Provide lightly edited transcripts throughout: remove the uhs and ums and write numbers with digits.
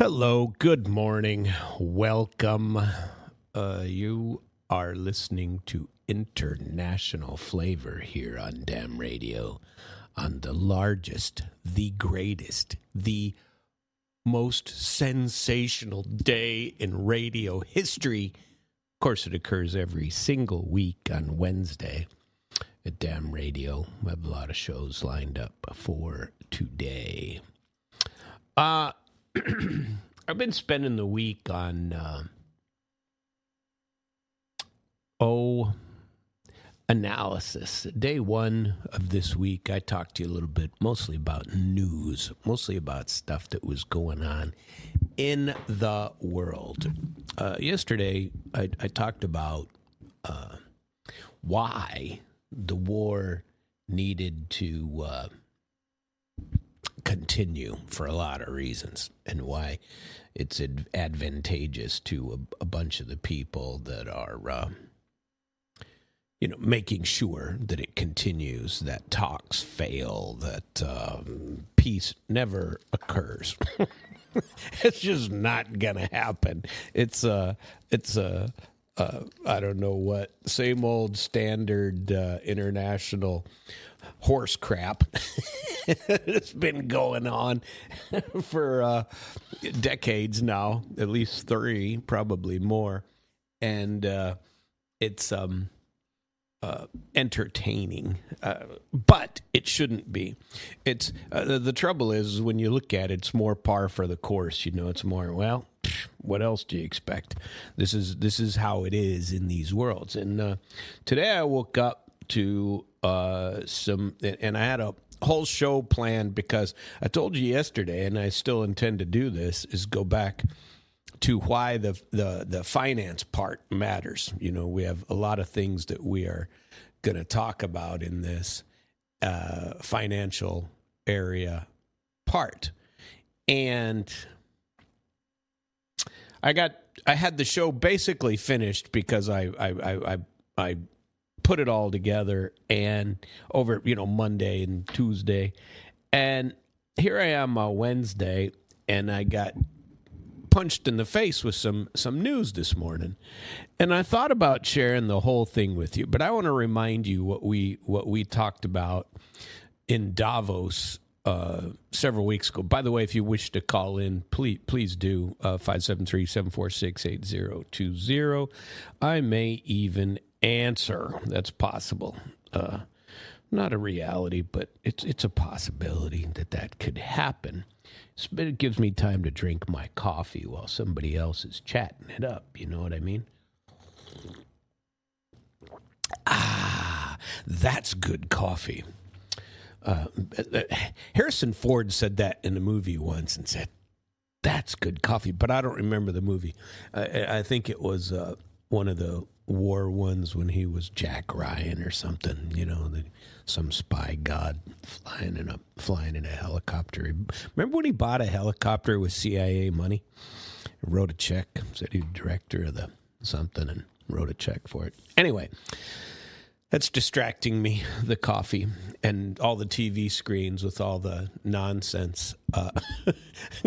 Hello, good morning, welcome. You are listening to International Flavor here on Damn Radio, on the largest, the greatest, the most sensational day in radio history. Of course, it occurs every single week on Wednesday at Damn Radio. We have a lot of shows lined up for today. I've been spending the week on analysis. Day one of this week, I talked to you a little bit, mostly about news, mostly about stuff that was going on in the world. Yesterday, I talked about why the war needed to continue for a lot of reasons, and why it's advantageous to a bunch of the people that are, making sure that it continues, that talks fail, that peace never occurs. It's just not gonna happen. It's I don't know what, same old standard international horse crap. It's been going on for decades now, at least 3, probably more, and it's entertaining, but it shouldn't be. It's the trouble is when you look at it, it's more par for the course. It's more, well, what else do you expect? This is how it is in these worlds. And today I woke up to and I had a whole show planned, because I told you yesterday, and I still intend to do this, is go back to why the finance part matters. We have a lot of things that we are going to talk about in this financial area part. And I had the show basically finished because I put it all together and over, Monday and Tuesday. And here I am on Wednesday, and I got punched in the face with some news this morning. And I thought about sharing the whole thing with you, but I want to remind you what we talked about in Davos several weeks ago. By the way, if you wish to call in, please do, 573-746-8020. I may even answer. That's possible. Not a reality, but it's a possibility that could happen. But it gives me time to drink my coffee while somebody else is chatting it up. You know what I mean? That's good coffee. Harrison Ford said that in a movie once and said, "That's good coffee," but I don't remember the movie. I think it was one of the war ones when he was Jack Ryan or something, some spy god flying in a helicopter. Remember when he bought a helicopter with CIA money? He wrote a check, said he was director of the something, and wrote a check for it. Anyway, that's distracting me, the coffee and all the TV screens with all the nonsense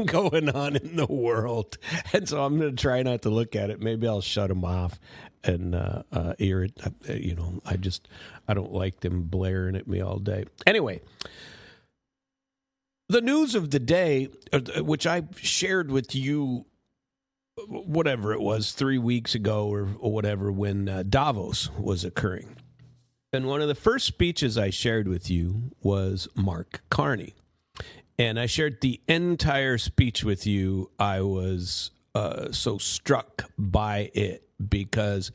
going on in the world. And so I'm going to try not to look at it. Maybe I'll shut them off and hear it. I don't like them blaring at me all day. Anyway, the news of the day, which I shared with you, whatever it was, 3 weeks ago or whatever, when Davos was occurring. And one of the first speeches I shared with you was Mark Carney. And I shared the entire speech with you. I was so struck by it because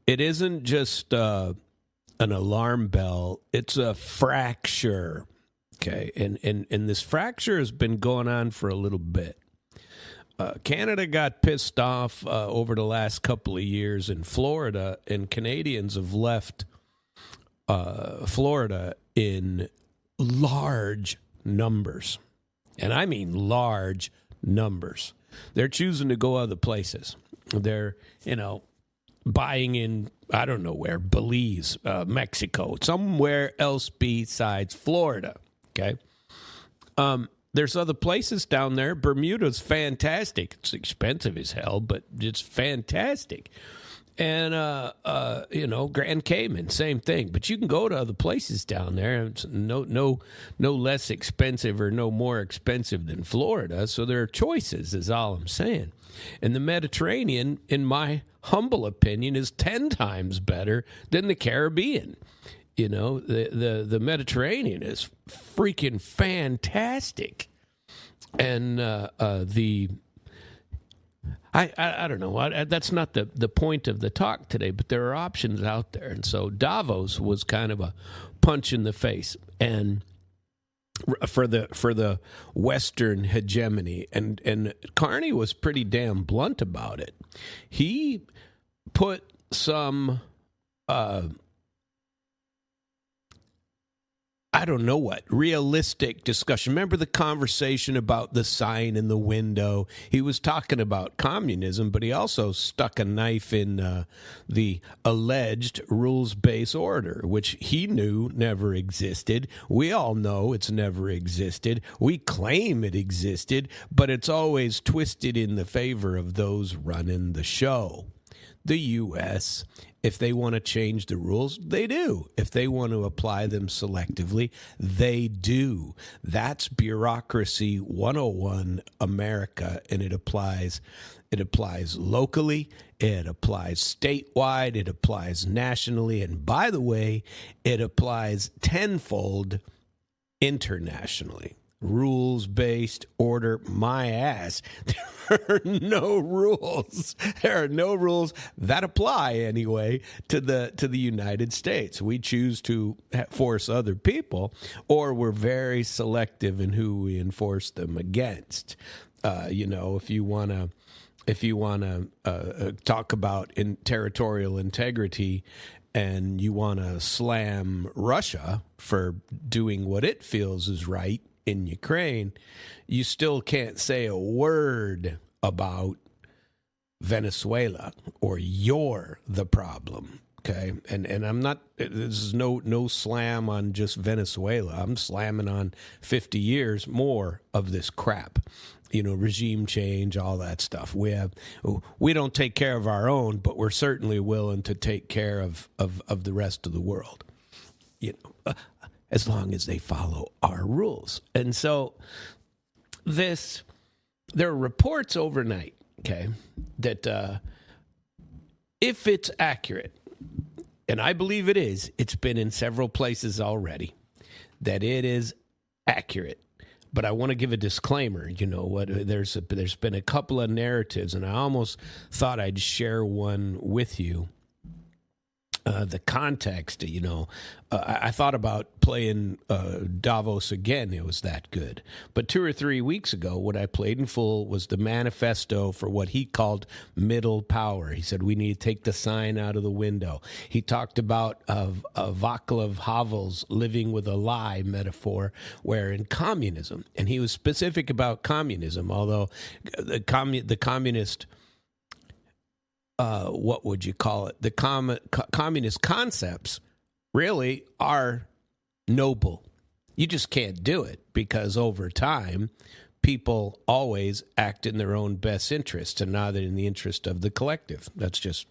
it isn't just an alarm bell. It's a fracture, okay? And this fracture has been going on for a little bit. Canada got pissed off over the last couple of years in Florida, and Canadians have left Florida in large numbers. And I mean large numbers. They're choosing to go other places. They're, buying in, I don't know where, Belize, Mexico, somewhere else besides Florida, okay? There's other places down there. Bermuda's fantastic. It's expensive as hell, but it's fantastic. And, Grand Cayman, same thing. But you can go to other places down there. It's no less expensive or no more expensive than Florida. So there are choices, is all I'm saying. And the Mediterranean, in my humble opinion, is 10 times better than the Caribbean. You know, the Mediterranean is freaking fantastic. And I don't know. That's not the point of the talk today, but there are options out there. And so Davos was kind of a punch in the face and for the Western hegemony. And Carney was pretty damn blunt about it. He put some I don't know what, realistic discussion. Remember the conversation about the sign in the window? He was talking about communism, but he also stuck a knife in the alleged rules-based order, which he knew never existed. We all know it's never existed. We claim it existed, but it's always twisted in the favor of those running the show. The U.S., if they want to change the rules, they do. If they want to apply them selectively, they do. That's bureaucracy 101 America, and it applies locally, it applies statewide, it applies nationally, and by the way, it applies tenfold internationally. Rules-based order, my ass. There are no rules. There are no rules that apply anyway to the United States. We choose to force other people, or we're very selective in who we enforce them against. If you want to talk about territorial integrity, and you want to slam Russia for doing what it feels is right in Ukraine, you still can't say a word about Venezuela, or you're the problem. Okay. And I'm not, this is no slam on just Venezuela. I'm slamming on 50 years more of this crap, regime change, all that stuff. We don't take care of our own, but we're certainly willing to take care of the rest of the world, as long as they follow our rules. And so there are reports overnight, okay, that if it's accurate, and I believe it is, it's been in several places already, that it is accurate. But I want to give a disclaimer. There's been a couple of narratives, and I almost thought I'd share one with you. The context, I thought about playing Davos again. It was that good. But 2 or 3 weeks ago, what I played in full was the manifesto for what he called middle power. He said we need to take the sign out of the window. He talked about Václav Havel's living with a lie metaphor, where in communism, and he was specific about communism, although the communist... what would you call it? The communist concepts really are noble. You just can't do it because over time, people always act in their own best interest and not in the interest of the collective. That's just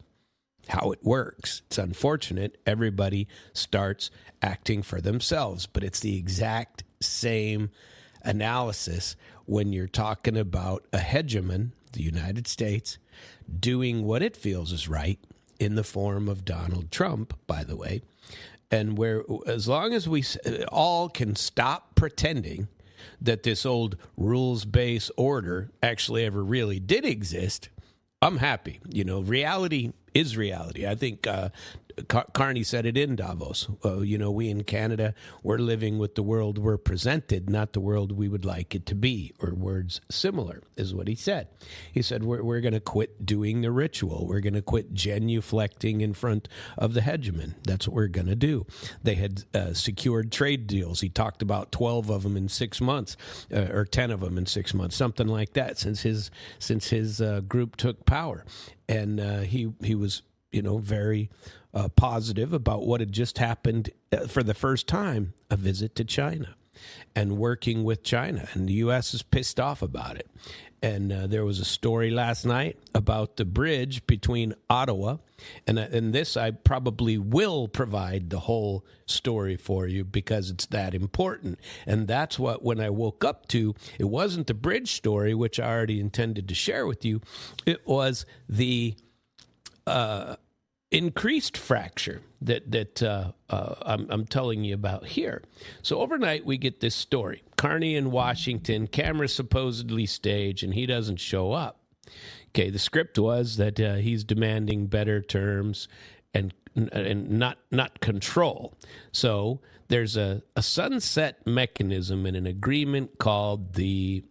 how it works. It's unfortunate. Everybody starts acting for themselves, but it's the exact same analysis when you're talking about a hegemon, the United States, doing what it feels is right in the form of Donald Trump, by the way. And where, as long as we all can stop pretending that this old rules-based order actually ever really did exist, I'm happy. Reality is reality. I think Carney said it in Davos. We in Canada, we're living with the world we're presented, not the world we would like it to be, or words similar, is what he said. He said, we're going to quit doing the ritual. We're going to quit genuflecting in front of the hegemon. That's what we're going to do. They had secured trade deals. He talked about 12 of them in 6 months, or 10 of them in 6 months, something like that, since his group took power. And he was, very positive about what had just happened for the first time, a visit to China. and working with China. And the U.S. is pissed off about it. And there was a story last night about the bridge between Ottawa, and this I probably will provide the whole story for you because it's that important. And that's what, when I woke up to, it wasn't the bridge story, which I already intended to share with you. It was the increased fracture that I'm telling you about here. So overnight, we get this story. Carney in Washington, camera supposedly staged, and he doesn't show up. Okay, the script was that he's demanding better terms and not control. So there's a sunset mechanism in an agreement called the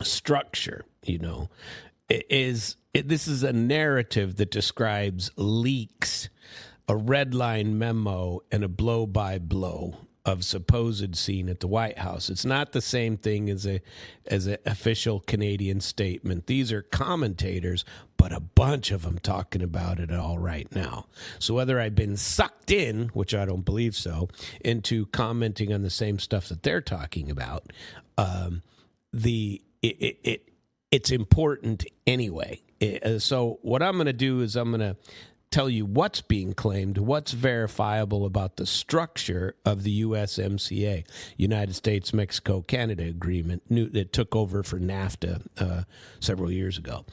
structure, This is a narrative that describes leaks, a red line memo, and a blow-by-blow of supposed scene at the White House. It's not the same thing as an official Canadian statement. These are commentators, but a bunch of them talking about it all right now. So whether I've been sucked in, which I don't believe so, into commenting on the same stuff that they're talking about, it's important anyway. So what I'm going to do is I'm going to tell you what's being claimed, what's verifiable about the structure of the USMCA, United States, Mexico, Canada agreement that took over for NAFTA several years ago.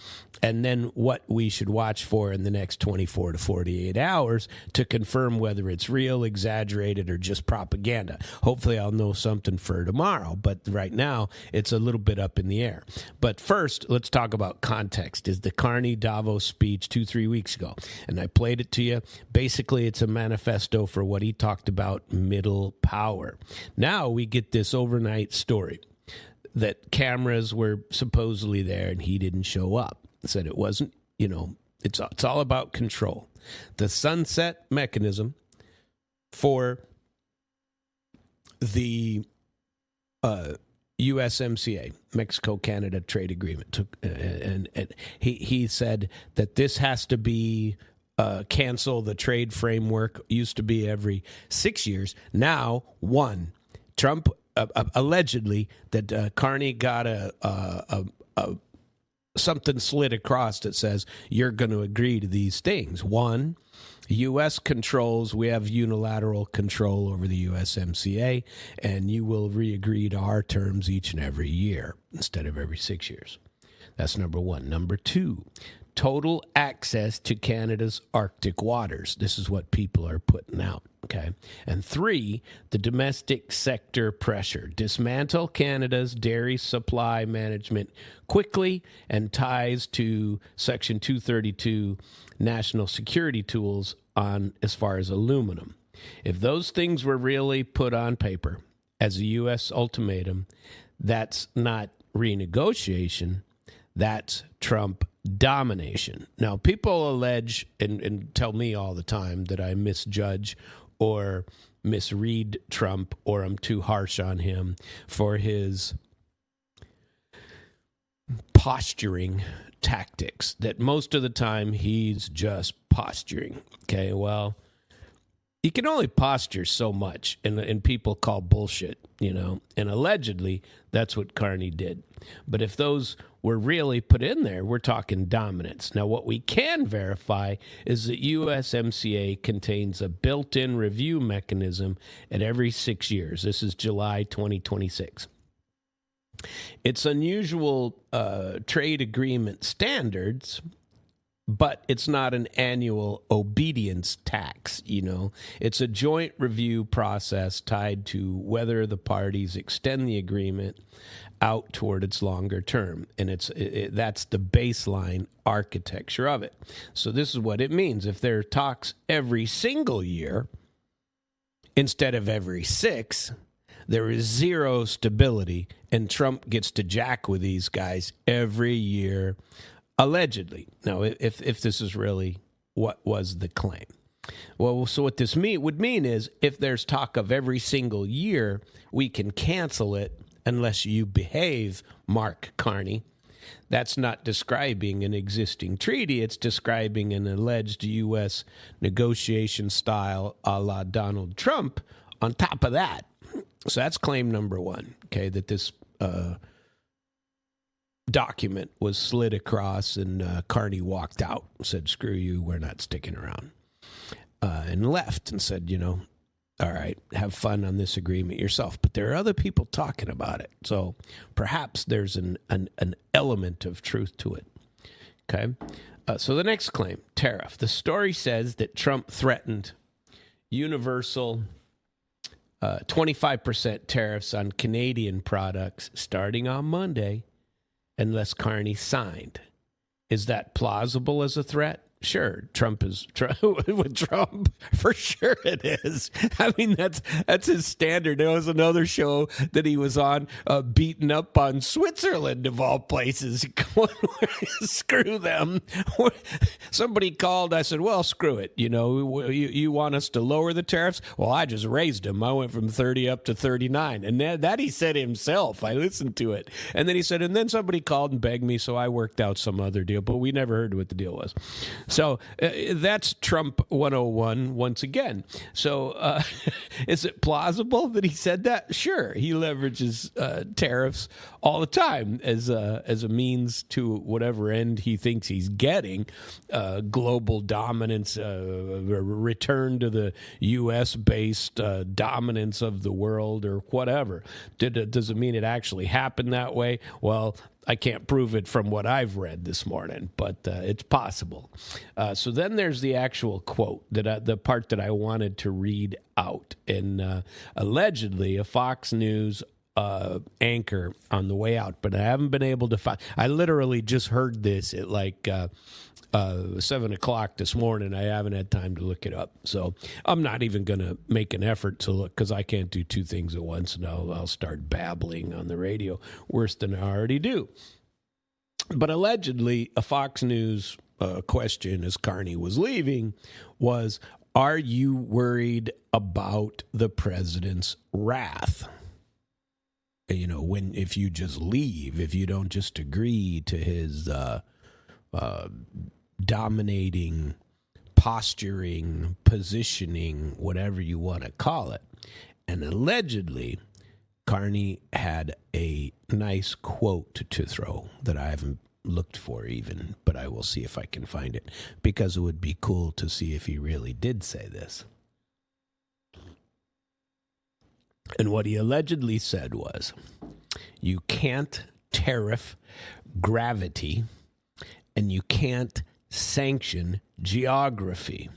And then what we should watch for in the next 24 to 48 hours to confirm whether it's real, exaggerated, or just propaganda. Hopefully I'll know something for tomorrow, but right now it's a little bit up in the air. But first, let's talk about context. Is the Carney Davos speech 2-3 weeks ago, and I played it to you. Basically, it's a manifesto for what he talked about, middle power. Now we get this overnight story that cameras were supposedly there and he didn't show up. Said it wasn't, it's all about control. The sunset mechanism for the USMCA, Mexico-Canada trade agreement, and he said that this has to be cancel the trade framework. Used to be every 6 years. Now, one. Trump allegedly that Carney got a something slid across that says you're going to agree to these things. One, U.S. controls, we have unilateral control over the USMCA, and you will re-agree to our terms each and every year instead of every 6 years. That's number one. Number two, total access to Canada's Arctic waters. This is what people are putting out, okay? And three, the domestic sector pressure. Dismantle Canada's dairy supply management quickly and ties to Section 232 national security tools on as far as aluminum. If those things were really put on paper as a U.S. ultimatum, that's not renegotiation, that's Trump domination. Now, people allege and tell me all the time that I misjudge or misread Trump or I'm too harsh on him for his posturing tactics, that most of the time he's just posturing. Okay, well, you can only posture so much, and people call bullshit, and allegedly that's what Carney did. But if those were really put in there, we're talking dominance. Now, what we can verify is that USMCA contains a built-in review mechanism at every 6 years. This is July 2026. It's unusual trade agreement standards, but it's not an annual obedience tax, It's a joint review process tied to whether the parties extend the agreement out toward its longer term. And that's the baseline architecture of it. So this is what it means. If there are talks every single year instead of every 6, there is zero stability, and Trump gets to jack with these guys every year, allegedly. Now, if this is really what was the claim. Well, so what this would mean is if there's talk of every single year, we can cancel it unless you behave, Mark Carney. That's not describing an existing treaty. It's describing an alleged U.S. negotiation style a la Donald Trump on top of that. So that's claim number one, okay, that this document was slid across and Carney walked out and said, screw you, we're not sticking around. And left and said, all right, have fun on this agreement yourself. But there are other people talking about it. So perhaps there's an element of truth to it. Okay. So the next claim, tariff. The story says that Trump threatened universal 25% tariffs on Canadian products starting on Monday unless Carney signed. Is that plausible as a threat? Sure, with Trump, for sure it is. I mean, that's his standard. There was another show that he was on, beating up on Switzerland, of all places. Screw them. Somebody called, I said, well, screw it. You want us to lower the tariffs? Well, I just raised them. I went from 30 up to 39. And that he said himself. I listened to it. And then he said, and then somebody called and begged me, so I worked out some other deal. But we never heard what the deal was. So that's Trump 101 once again. So is it plausible that he said that? Sure. He leverages tariffs all the time as a means to whatever end he thinks he's getting, global dominance, return to the U.S.-based dominance of the world or whatever. Does it mean it actually happened that way? Well, I can't prove it from what I've read this morning, but it's possible. So then there's the actual quote, the part that I wanted to read out. And allegedly, a Fox News anchor on the way out, but I haven't been able to find. I literally just heard this at like 7 o'clock this morning. I haven't had time to look it up, so I'm not even going to make an effort to look because I can't do two things at once, and I'll start babbling on the radio worse than I already do. But allegedly, a Fox News question as Carney was leaving was, "Are you worried about the president's wrath? If you just leave, if you don't just agree to his dominating, posturing, positioning, whatever you want to call it." And allegedly, Carney had a nice quote to throw that I haven't looked for even, but I will see if I can find it, because it would be cool to see if he really did say this. And what he allegedly said was, you can't tariff gravity and you can't sanction geography.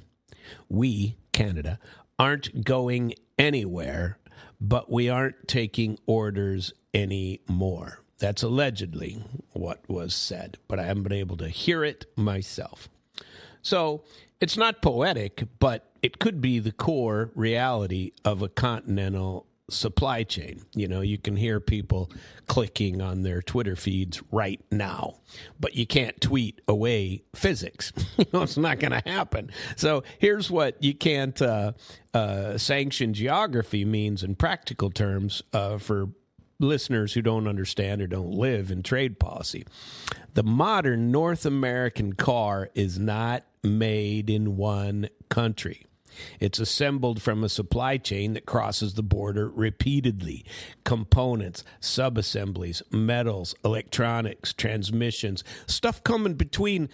We, Canada, aren't going anywhere, but we aren't taking orders anymore. That's allegedly what was said, but I haven't been able to hear it myself. So it's not poetic, but it could be the core reality of a continental supply chain. You can hear people clicking on their Twitter feeds right now, but you can't tweet away physics. It's not going to happen. So here's what you can't sanction geography means in practical terms for listeners who don't understand or don't live in trade policy. The modern North American car is not made in one country. It's assembled from a supply chain that crosses the border repeatedly. Components, subassemblies, metals, electronics, transmissions, stuff coming between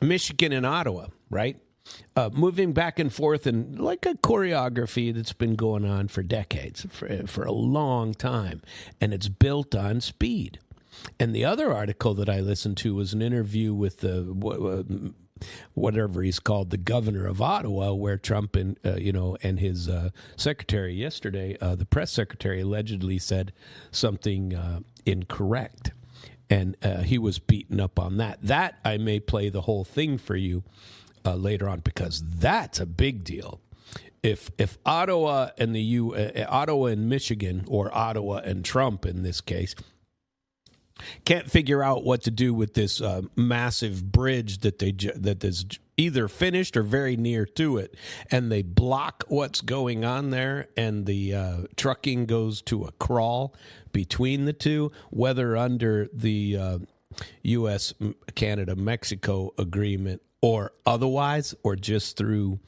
Michigan and Ottawa, right? Moving back and forth in like a choreography that's been going on for decades, for a long time. And it's built on speed. And the other article that I listened to was an interview with the whatever he's called, the governor of Ottawa, where Trump and his secretary yesterday, the press secretary, allegedly said something incorrect, and he was beaten up on that. That I may play the whole thing for you later on, because that's a big deal. If Ottawa and Ottawa and Michigan, or Ottawa and Trump in this case, can't figure out what to do with this massive bridge that is either finished or very near to it, and they block what's going on there, and the trucking goes to a crawl between the two, whether under the U.S., Canada, Mexico agreement or otherwise, or just through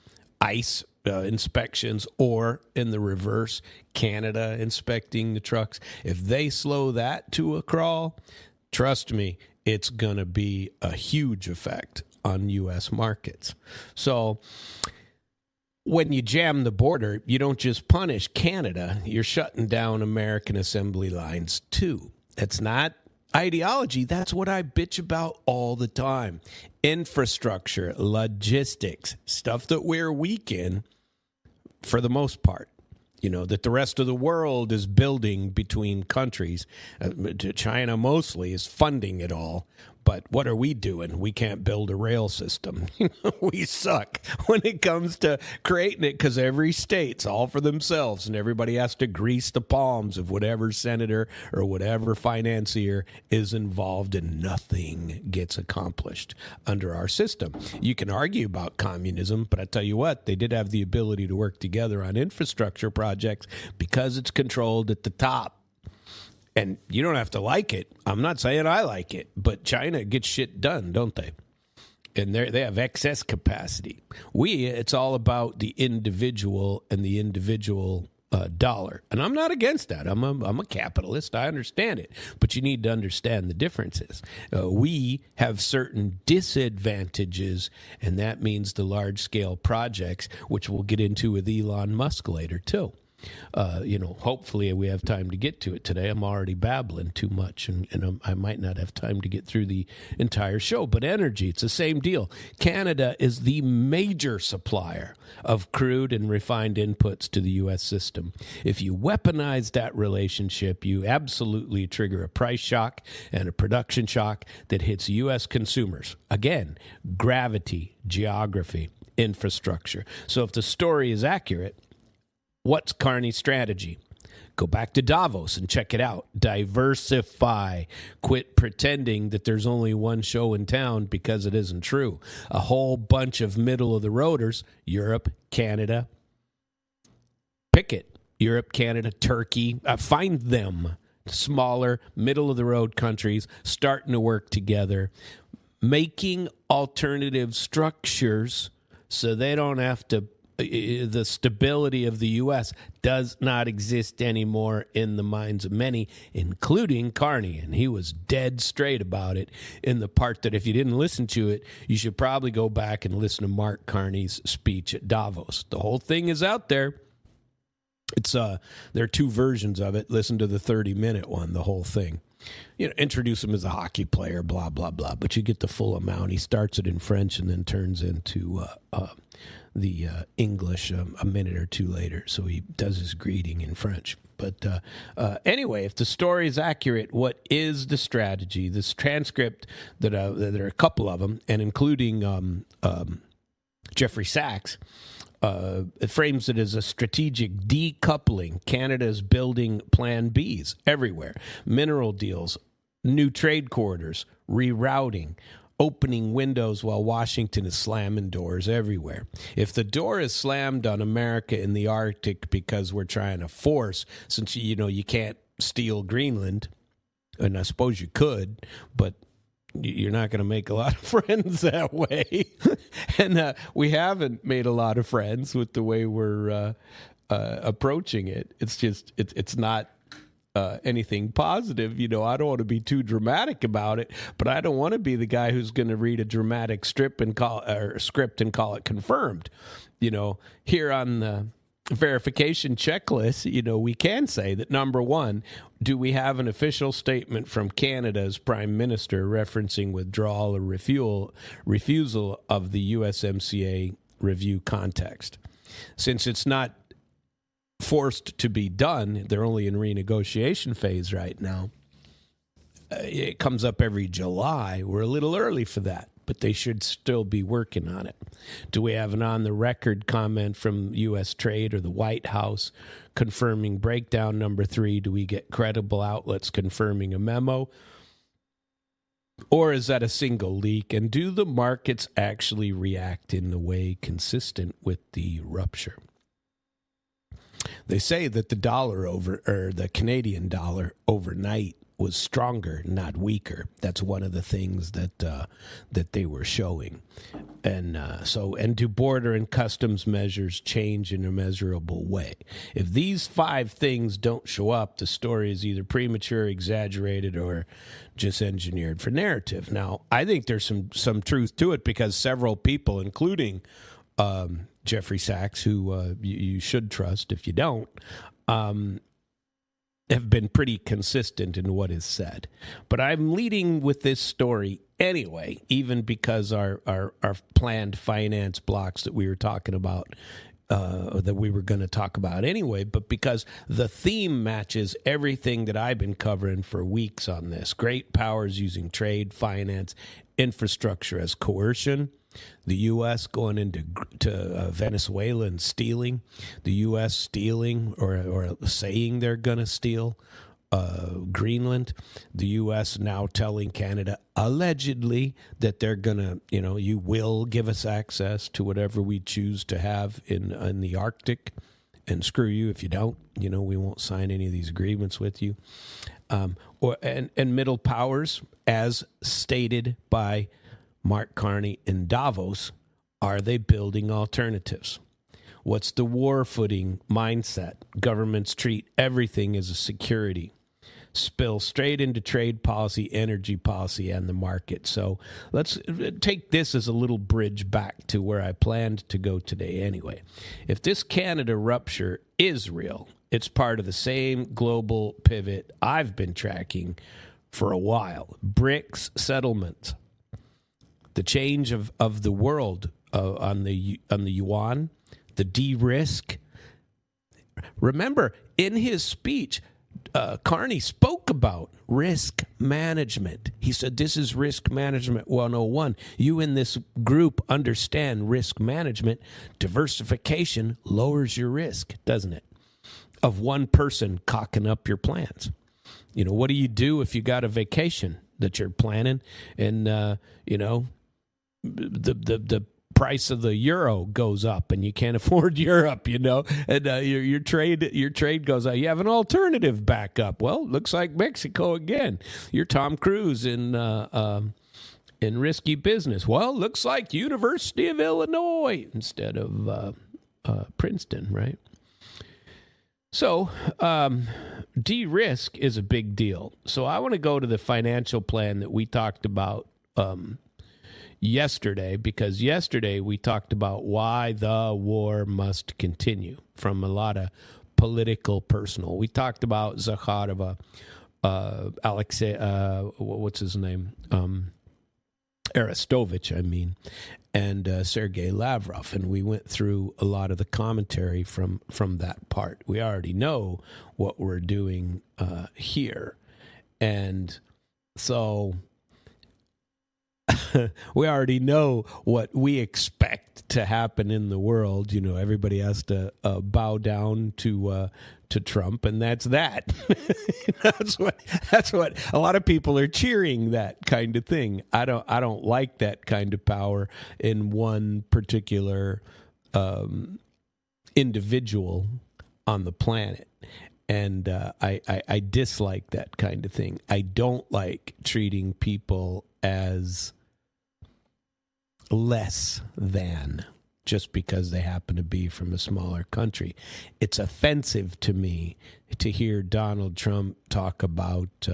ice inspections, or in the reverse, Canada inspecting the trucks. If they slow that to a crawl, trust me, it's going to be a huge effect on U.S. markets. So when you jam the border, you don't just punish Canada, you're shutting down American assembly lines too. That's not ideology. That's what I bitch about all the time. Infrastructure, logistics, stuff that we're weak in for the most part. You know, that the rest of the world is building between countries. China mostly is funding it all. But what are we doing? We can't build a rail system. We suck when it comes to creating it because every state's all for themselves and everybody has to grease the palms of whatever senator or whatever financier is involved and nothing gets accomplished under our system. You can argue about communism, but I tell you what, they did have the ability to work together on infrastructure projects because it's controlled at the top. And you don't have to like it. I'm not saying I like it, but China gets shit done, don't they? And they have excess capacity. It's all about the individual and the individual dollar. And I'm not against that. I'm a capitalist. I understand it. But you need to understand the differences. We have certain disadvantages, and that means the large-scale projects, which we'll get into with Elon Musk later, too. Hopefully we have time to get to it today. I'm already babbling too much, and I might not have time to get through the entire show. But energy, it's the same deal. Canada is the major supplier of crude and refined inputs to the U.S. system. If you weaponize that relationship, you absolutely trigger a price shock and a production shock that hits U.S. consumers. Again, gravity, geography, infrastructure. So if the story is accurate, what's Carney's strategy? Go back to Davos and check it out. Diversify. Quit pretending that there's only one show in town because it isn't true. A whole bunch of middle-of-the-roaders, Europe, Canada. Pick it. Europe, Canada, Turkey. Find them. Smaller, middle-of-the-road countries starting to work together, making alternative structures so they don't have to. The stability of the U.S. does not exist anymore in the minds of many, including Carney. And he was dead straight about it in the part that if you didn't listen to it, you should probably go back and listen to Mark Carney's speech at Davos. The whole thing is out there. There are two versions of it. Listen to the 30-minute one, the whole thing. Introduce him as a hockey player, blah, blah, blah. But you get the full amount. He starts it in French and then turns into the English a minute or two later. So he does his greeting in French. But anyway, if the story is accurate, what is the strategy? This transcript, there are a couple of them, and including Jeffrey Sachs, it frames it as a strategic decoupling. Canada is building plan Bs everywhere. Mineral deals, new trade corridors, rerouting, opening windows while Washington is slamming doors everywhere. If the door is slammed on America in the Arctic because we're trying to force, since you can't steal Greenland, and I suppose you could, but you're not going to make a lot of friends that way. And we haven't made a lot of friends with the way we're approaching it. It's just, it's not anything positive. I don't want to be too dramatic about it, but I don't want to be the guy who's going to read a dramatic script and call it confirmed. Here on the verification checklist, we can say that, number one, do we have an official statement from Canada's Prime Minister referencing withdrawal or refusal of the USMCA review context? Since it's not forced to be done, they're only in renegotiation phase right now. It comes up every July. We're a little early for that, but they should still be working on it. Do we have an on-the-record comment from U.S. Trade or the White House confirming breakdown? Number 3, do we get credible outlets confirming a memo? Or is that a single leak? And do the markets actually react in the way consistent with the rupture? They say that the Canadian dollar overnight was stronger, not weaker. That's one of the things that they were showing. And and do border and customs measures change in a measurable way? If these 5 things don't show up, the story is either premature, exaggerated, or just engineered for narrative. Now, I think there's some truth to it, because several people, including Jeffrey Sachs, who you should trust if you don't, have been pretty consistent in what is said. But I'm leading with this story anyway, even because our planned finance blocks that we were talking about, that we were going to talk about anyway, but because the theme matches everything that I've been covering for weeks on this. Great powers using trade, finance, infrastructure as coercion. The U.S. going into Venezuela and stealing. The U.S. stealing or saying they're going to steal Greenland. The U.S. now telling Canada, allegedly, that they're going to, you will give us access to whatever we choose to have in the Arctic. And screw you if you don't. We won't sign any of these agreements with you. And middle powers, as stated by Mark Carney in Davos, are they building alternatives? What's the war footing mindset? Governments treat everything as a security. Spill straight into trade policy, energy policy, and the market. So let's take this as a little bridge back to where I planned to go today anyway. If this Canada rupture is real, it's part of the same global pivot I've been tracking for a while. BRICS settlements. The change of the world on the yuan, the de-risk. Remember, in his speech, Carney spoke about risk management. He said, this is risk management 101. You in this group understand risk management. Diversification lowers your risk, doesn't it? Of one person cocking up your plans. What do you do if you got a vacation that you're planning and, the price of the euro goes up and you can't afford Europe, and your trade goes up. You have an alternative backup. Well, looks like Mexico again. You're Tom Cruise in risky business. Well, looks like University of Illinois instead of Princeton, right? So, de-risk is a big deal. So I want to go to the financial plan that we talked about yesterday, because yesterday we talked about why the war must continue from a lot of political, personal. We talked about Zakharova, Alexei, what's his name? Arestovich, and Sergei Lavrov, and we went through a lot of the commentary from that part. We already know what we're doing here, and so we already know what we expect to happen in the world. Everybody has to bow down to Trump, and that's that. That's what a lot of people are cheering, that kind of thing. I don't like that kind of power in one particular individual on the planet. And I dislike that kind of thing. I don't like treating people as less than just because they happen to be from a smaller country. It's offensive to me to hear Donald Trump talk about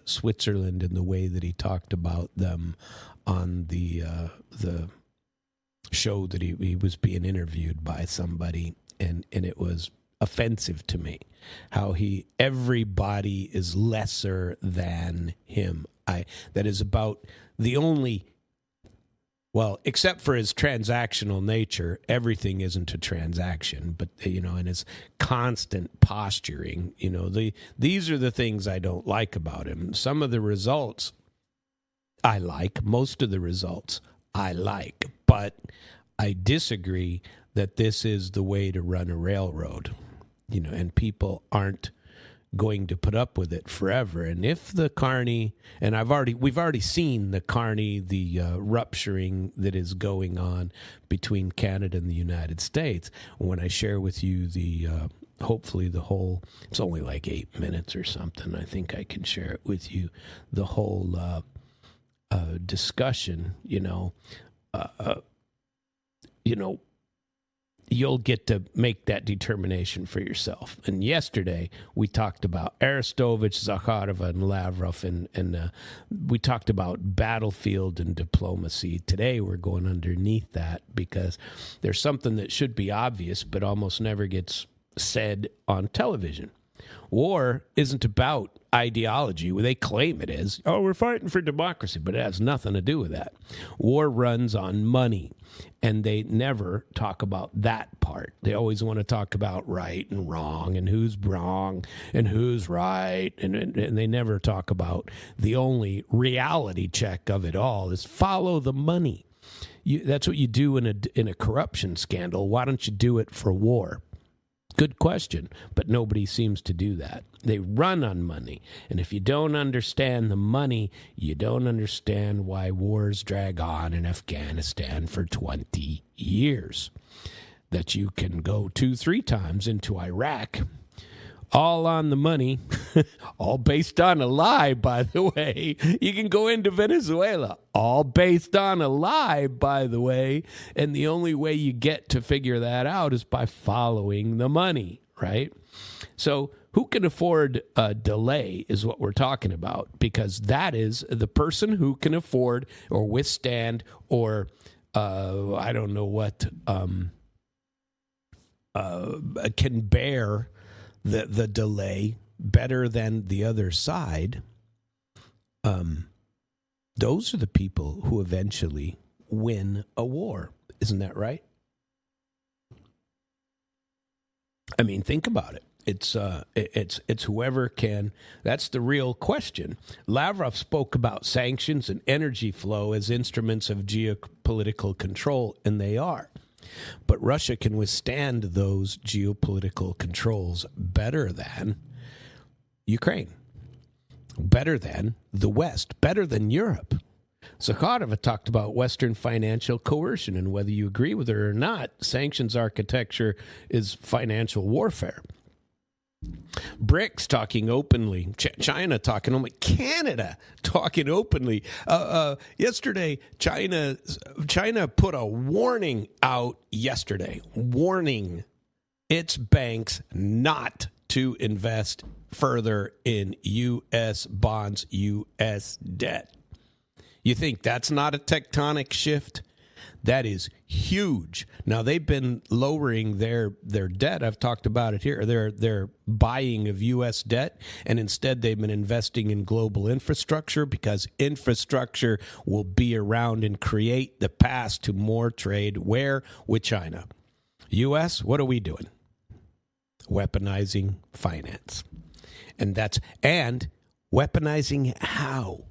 Switzerland in the way that he talked about them on the show that he was being interviewed by somebody, and it was offensive to me how everybody is lesser than him. That is about the only, well, except for his transactional nature, everything isn't a transaction, but, and his constant posturing, these are the things I don't like about him. Some of the results I like, most of the results I like, but I disagree that this is the way to run a railroad, and people aren't going to put up with it forever. And if the Carney, and we've already seen the Carney, the rupturing that is going on between Canada and the United States. When I share with you the hopefully the whole, it's only like 8 minutes or something. I think I can share it with you. The whole discussion, you'll get to make that determination for yourself. And yesterday, we talked about Arestovich, Zakharova, and Lavrov, and we talked about battlefield and diplomacy. Today, we're going underneath that because there's something that should be obvious but almost never gets said on television. War isn't about ideology. They claim it is. Oh, we're fighting for democracy, but it has nothing to do with that. War runs on money, and they never talk about that part. They always want to talk about right and wrong and who's wrong and who's right, and they never talk about the only reality check of it all is follow the money. That's what you do in a corruption scandal. Why don't you do it for war? Good question, but nobody seems to do that. They run on money, and if you don't understand the money, you don't understand why wars drag on in Afghanistan for 20 years. That you can go 2-3 times into Iraq, all on the money, all based on a lie, by the way. You can go into Venezuela, all based on a lie, by the way. And the only way you get to figure that out is by following the money, right? So who can afford a delay is what we're talking about, because that is the person who can afford or withstand or I don't know what can bear the delay better than the other side. Those are the people who eventually win a war. Isn't that right? I mean, think about it. It's whoever can. That's the real question. Lavrov spoke about sanctions and energy flow as instruments of geopolitical control, and they are. But Russia can withstand those geopolitical controls better than Ukraine, better than the West, better than Europe. Zakharova talked about Western financial coercion, and whether you agree with her or not, sanctions architecture is financial warfare. BRICS talking openly, China talking openly, Canada talking openly. Yesterday, China put a warning out yesterday, warning its banks not to invest further in U.S. bonds, U.S. debt. You think that's not a tectonic shift? That is huge. Now, they've been lowering their debt. I've talked about it here. Their buying of U.S. debt, and instead they've been investing in global infrastructure because infrastructure will be around and create the path to more trade. Where? With China. U.S., what are we doing? Weaponizing finance. And weaponizing how?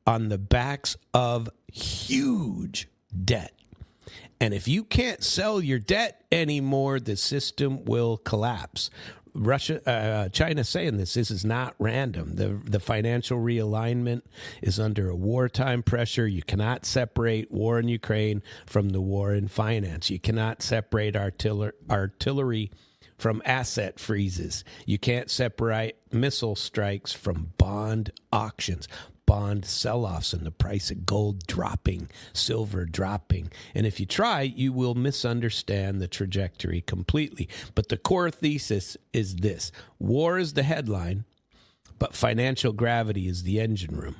On the backs of huge debt. And if you can't sell your debt anymore, the system will collapse. China's saying this is not random. The financial realignment is under a wartime pressure. You cannot separate war in Ukraine from the war in finance. You cannot separate artillery from asset freezes. You can't separate missile strikes from bond auctions, bond sell-offs, and the price of gold dropping, silver dropping. And if you try, you will misunderstand the trajectory completely. But the core thesis is this: war is the headline, but financial gravity is the engine room.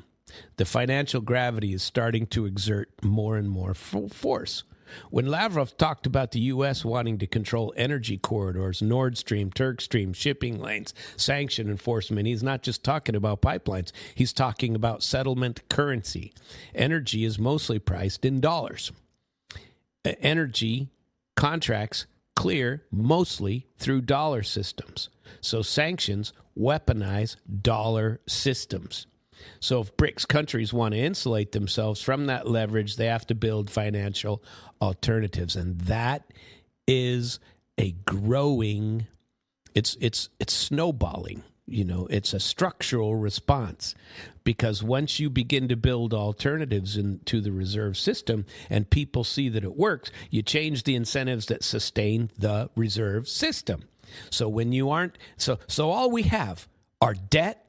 The financial gravity is starting to exert more and more force. When Lavrov talked about the U.S. wanting to control energy corridors, Nord Stream, Turk Stream, shipping lanes, sanction enforcement, he's not just talking about pipelines. He's talking about settlement currency. Energy is mostly priced in dollars. Energy contracts clear mostly through dollar systems. So sanctions weaponize dollar systems. So if BRICS countries want to insulate themselves from that leverage, they have to build financial alternatives. And that is a growing, it's snowballing. It's a structural response, because once you begin to build alternatives into the reserve system and people see that it works, you change the incentives that sustain the reserve system. So when you aren't, so all we have are debt,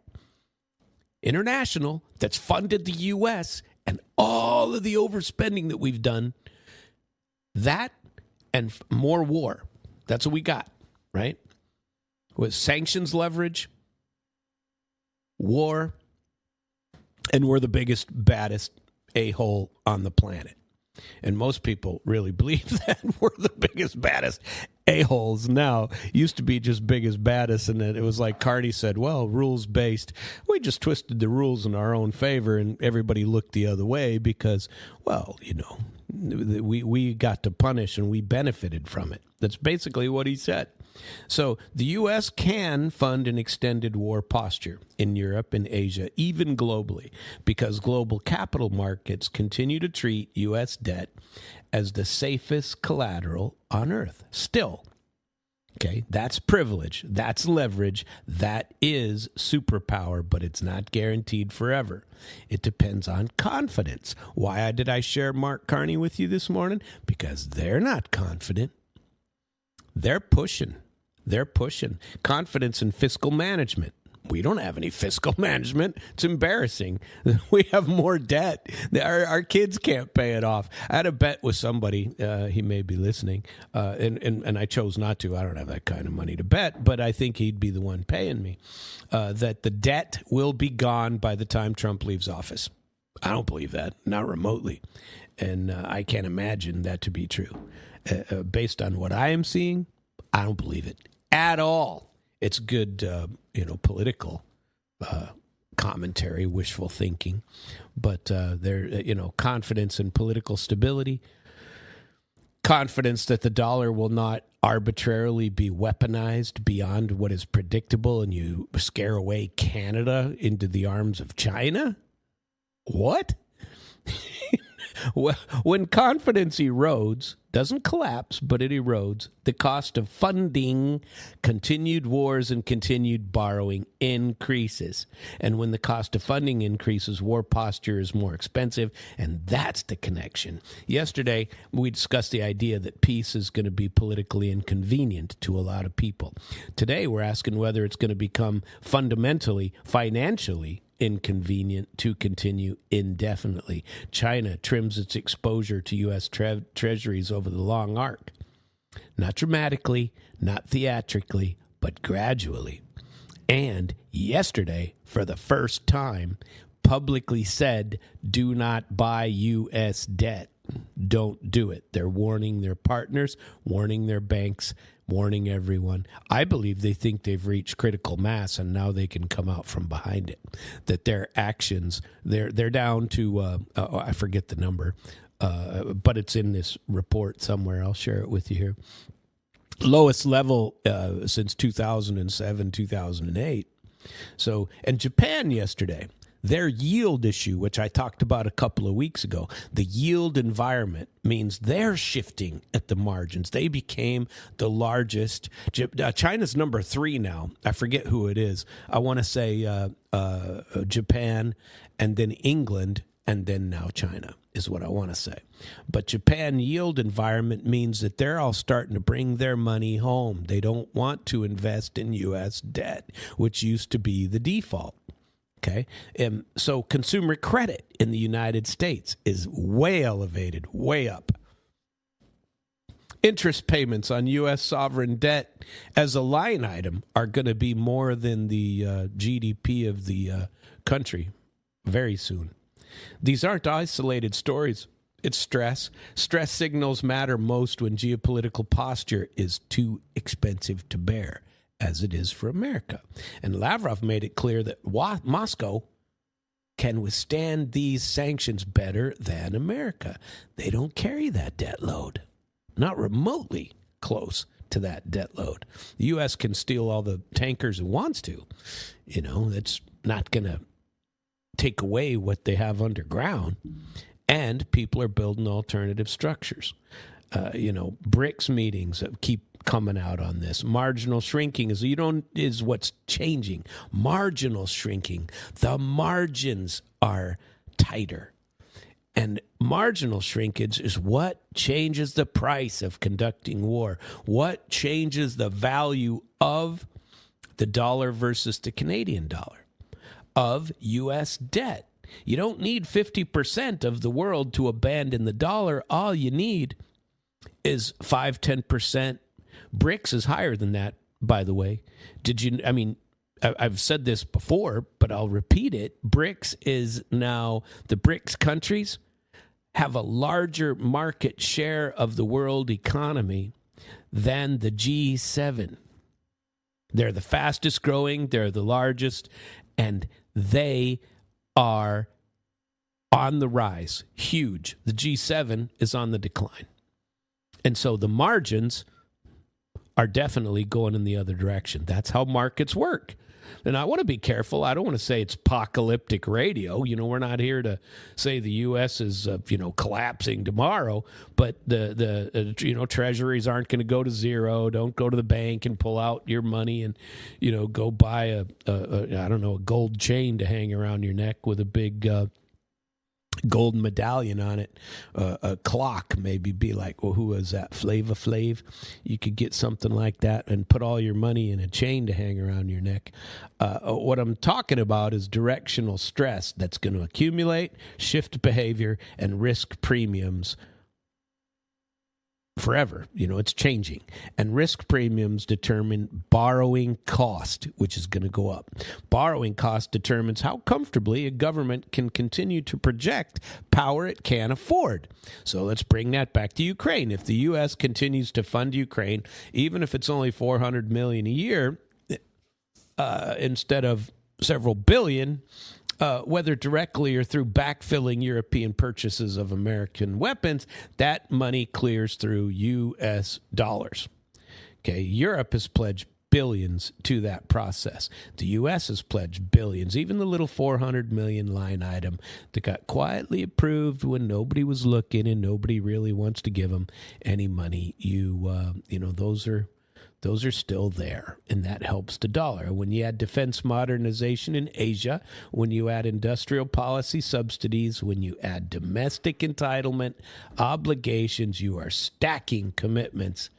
international, that's funded the U.S., and all of the overspending that we've done, that and more war. That's what we got, right? With sanctions leverage, war, and we're the biggest, baddest a-hole on the planet. And most people really believe that we're the biggest, baddest a-holes now. Used to be just biggest, baddest, and then it was like Cardi said, well, rules-based. We just twisted the rules in our own favor, and everybody looked the other way because, well, you know, we got to punish and we benefited from it. That's basically what he said. So the U.S. can fund an extended war posture in Europe and Asia, even globally, because global capital markets continue to treat U.S. debt as the safest collateral on earth. Still, okay, that's privilege, that's leverage, that is superpower, but it's not guaranteed forever. It depends on confidence. Why did I share Mark Carney with you this morning? Because they're not confident. They're pushing. Confidence in fiscal management. We don't have any fiscal management. It's embarrassing. We have more debt. Our kids can't pay it off. I had a bet with somebody. He may be listening, and I chose not to. I don't have that kind of money to bet, but I think he'd be the one paying me. That the debt will be gone by the time Trump leaves office. I don't believe that, not remotely. And I can't imagine that to be true. Based on what I am seeing, I don't believe it at all. It's good, political commentary, wishful thinking, but confidence in political stability, confidence that the dollar will not arbitrarily be weaponized beyond what is predictable, and you scare away Canada into the arms of China. What? When confidence erodes, doesn't collapse, but it erodes, the cost of funding continued wars and continued borrowing increases. And when the cost of funding increases, war posture is more expensive, and that's the connection. Yesterday, we discussed the idea that peace is going to be politically inconvenient to a lot of people. Today, we're asking whether it's going to become fundamentally, financially inconvenient to continue indefinitely. China trims its exposure to U.S. treasuries over the long arc. Not dramatically, not theatrically, but gradually. And yesterday, for the first time, publicly said, do not buy U.S. debt. Don't do it. They're warning their partners, warning their banks, warning everyone. I believe they think they've reached critical mass and now they can come out from behind it. That their actions, they're down to, I forget the number, but it's in this report somewhere. I'll share it with you here. Lowest level since 2007, 2008. So, and Japan yesterday, their yield issue, which I talked about a couple of weeks ago, the yield environment means they're shifting at the margins. They became the largest. China's number 3 now. I forget who it is. I want to say Japan, and then England, and then now China is what I want to say. But Japan yield environment means that they're all starting to bring their money home. They don't want to invest in U.S. debt, which used to be the default. Okay, so consumer credit in the United States is way elevated, way up. Interest payments on U.S. sovereign debt as a line item are going to be more than the GDP of the country very soon. These aren't isolated stories. It's stress. Stress signals matter most when geopolitical posture is too expensive to bear, as it is for America. And Lavrov made it clear that Moscow can withstand these sanctions better than America. They don't carry that debt load, not remotely close to that debt load. The U.S. can steal all the tankers it wants to. You know, that's not going to take away what they have underground. And people are building alternative structures. BRICS meetings keep coming out on this. Marginal shrinking is what's changing. Marginal shrinking. The margins are tighter. And marginal shrinkage is what changes the price of conducting war, what changes the value of the dollar versus the Canadian dollar, of U.S. debt. You don't need 50% of the world to abandon the dollar. All you need is 5-10%. BRICS is higher than that, by the way. I've said this before, but I'll repeat it. BRICS is now, the BRICS countries have a larger market share of the world economy than the G7. They're the fastest growing, they're the largest, and they are on the rise, huge. The G7 is on the decline. And so the margins are definitely going in the other direction. That's how markets work. And I want to be careful. I don't want to say it's apocalyptic radio. We're not here to say the U.S. is, collapsing tomorrow. But the treasuries aren't going to go to zero. Don't go to the bank and pull out your money and, go buy a gold chain to hang around your neck with a big gold medallion on it, a clock, maybe be like, well, who is that? Flava Flav? You could get something like that and put all your money in a chain to hang around your neck. What I'm talking about is directional stress that's going to accumulate, shift behavior, and risk premiums forever. It's changing. And risk premiums determine borrowing cost, which is going to go up. Borrowing cost determines how comfortably a government can continue to project power it can afford. So let's bring that back to Ukraine. If the U.S. continues to fund Ukraine, even if it's only $400 million a year, instead of several billion, whether directly or through backfilling European purchases of American weapons, that money clears through U.S. dollars. Okay, Europe has pledged billions to that process. The U.S. has pledged billions, even the little $400 million line item that got quietly approved when nobody was looking and nobody really wants to give them any money. Those are still there, and that helps the dollar. When you add defense modernization in Asia, when you add industrial policy subsidies, when you add domestic entitlement obligations, you are stacking commitments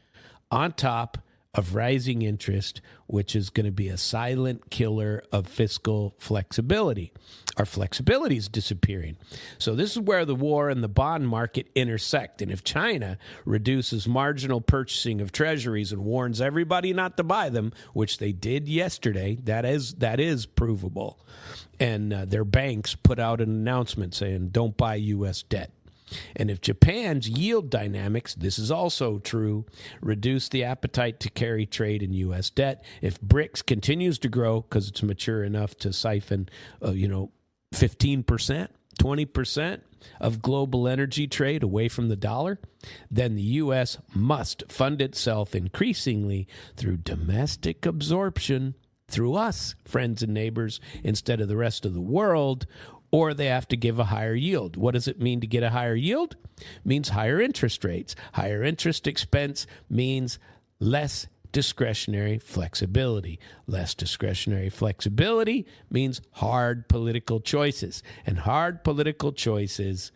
on top of rising interest, which is going to be a silent killer of fiscal flexibility. Our flexibility is disappearing. So this is where the war and the bond market intersect. And if China reduces marginal purchasing of treasuries and warns everybody not to buy them, which they did yesterday, that is provable. And their banks put out an announcement saying, don't buy U.S. debt. And if Japan's yield dynamics, this is also true, reduce the appetite to carry trade in U.S. debt, if BRICS continues to grow because it's mature enough to siphon, 15%, 20% of global energy trade away from the dollar, then the U.S. must fund itself increasingly through domestic absorption, through us, friends and neighbors, instead of the rest of the world, or they have to give a higher yield. What does it mean to get a higher yield? It means higher interest rates. Higher interest expense means less discretionary flexibility. Less discretionary flexibility means hard political choices. And hard political choices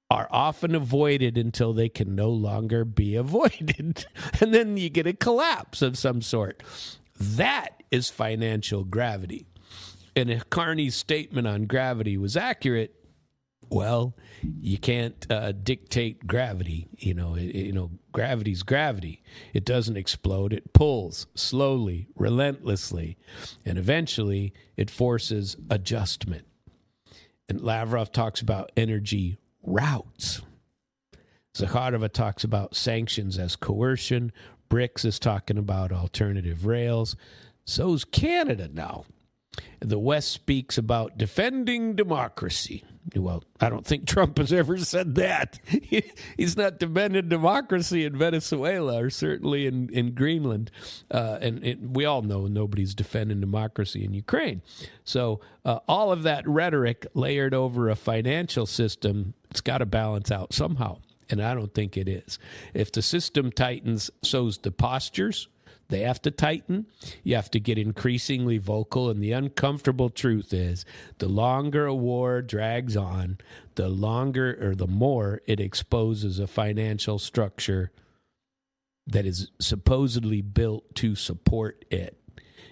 are often avoided until they can no longer be avoided. And then you get a collapse of some sort. That is financial gravity. And if Carney's statement on gravity was accurate, well, you can't dictate gravity. Gravity's gravity. It doesn't explode. It pulls slowly, relentlessly, and eventually it forces adjustment. And Lavrov talks about energy routes. Zakharova talks about sanctions as coercion. BRICS is talking about alternative rails. So's Canada now. The West speaks about defending democracy. Well, I don't think Trump has ever said that. He's not defending democracy in Venezuela or certainly in Greenland. We all know nobody's defending democracy in Ukraine. So all of that rhetoric layered over a financial system, it's got to balance out somehow. And I don't think it is. If the system tightens, so's the postures. They have to tighten. You have to get increasingly vocal. And the uncomfortable truth is the longer a war drags on, the longer or the more it exposes a financial structure that is supposedly built to support it.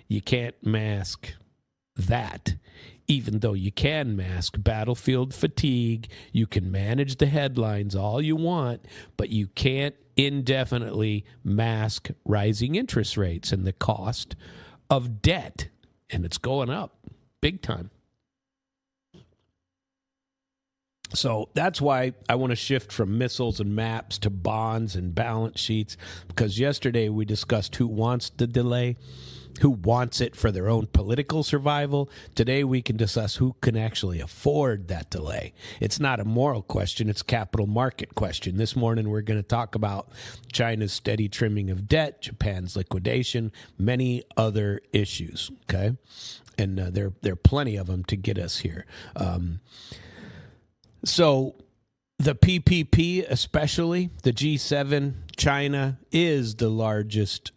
You can't mask that, even though you can mask battlefield fatigue. You can manage the headlines all you want, but you can't indefinitely mask rising interest rates and the cost of debt. And it's going up big time. So that's why I want to shift from missiles and maps to bonds and balance sheets, because yesterday we discussed who wants the delay, who wants it for their own political survival. Today we can discuss who can actually afford that delay. It's not a moral question, it's a capital market question. This morning we're going to talk about China's steady trimming of debt, Japan's liquidation, many other issues, okay? And there are plenty of them to get us here. So the PPP, especially the G7, China is the largest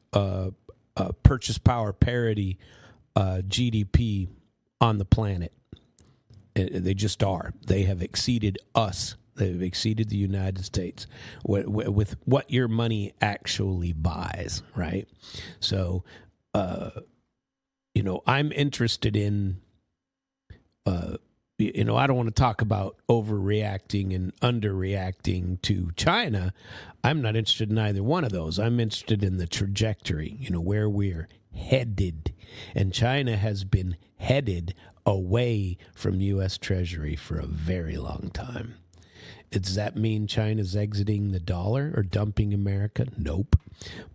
purchase power parity GDP on the planet. They just are. They have exceeded us. They've exceeded the United States with what your money actually buys, right? So, I'm interested in, I don't want to talk about overreacting and underreacting to China. I'm not interested in either one of those. I'm interested in the trajectory, where we're headed. And China has been headed away from U.S. Treasury for a very long time. Does that mean China's exiting the dollar or dumping America? Nope.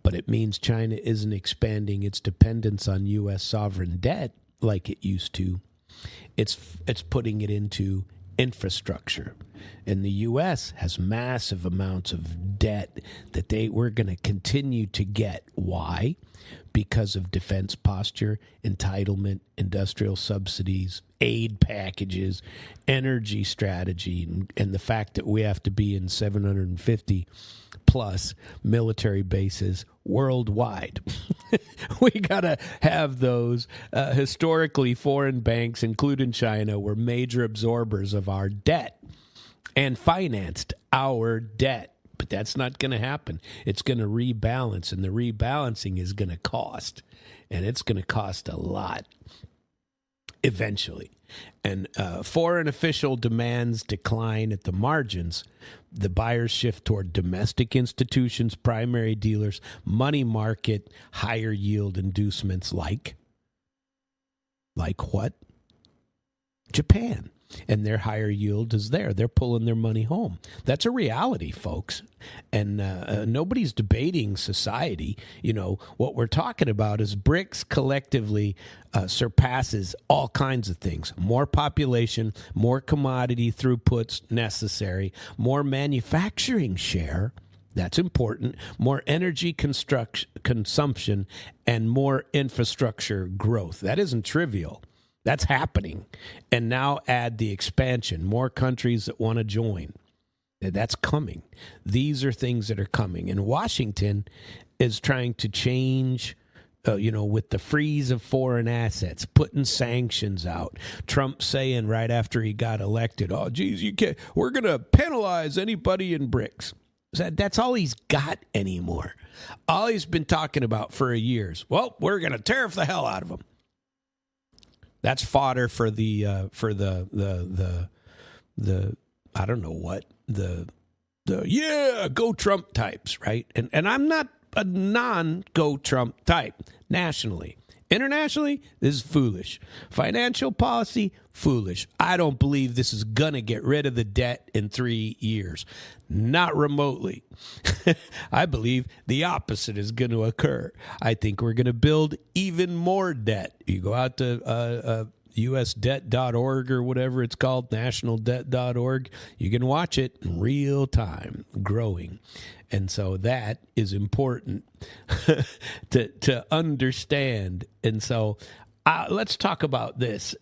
But it means China isn't expanding its dependence on U.S. sovereign debt like it used to. It's putting it into infrastructure. And the U.S. has massive amounts of debt that we're going to continue to get. Why? Because of defense posture, entitlement, industrial subsidies, aid packages, energy strategy, and the fact that we have to be in 750 plus military bases worldwide. We got to have those. Historically, foreign banks, including China, were major absorbers of our debt and financed our debt. But that's not going to happen. It's going to rebalance, and the rebalancing is going to cost. And it's going to cost a lot eventually. And foreign official demands decline at the margins. The buyers shift toward domestic institutions, primary dealers, money market, higher yield inducements like what? Japan. And their higher yield is there. They're pulling their money home. That's a reality, folks. And nobody's debating society. What we're talking about is BRICS collectively surpasses all kinds of things. More population, more commodity throughputs necessary, more manufacturing share. That's important. More energy consumption, and more infrastructure growth. That isn't trivial. That's happening. And now add the expansion, more countries that want to join. That's coming. These are things that are coming. And Washington is trying to change, with the freeze of foreign assets, putting sanctions out. Trump saying right after he got elected, oh, geez, we're going to penalize anybody in BRICS. That's all he's got anymore. All he's been talking about for years. Well, we're going to tariff the hell out of them. That's fodder for the I don't know what the go Trump types, right? And I'm not a non-go Trump type nationally. Internationally, this is foolish. Financial policy, foolish. I don't believe this is going to get rid of the debt in 3 years. Not remotely. I believe the opposite is going to occur. I think we're going to build even more debt. You go out to usdebt.org or whatever it's called, nationaldebt.org. You can watch it in real time, growing. And so that is important to understand. And so let's talk about this.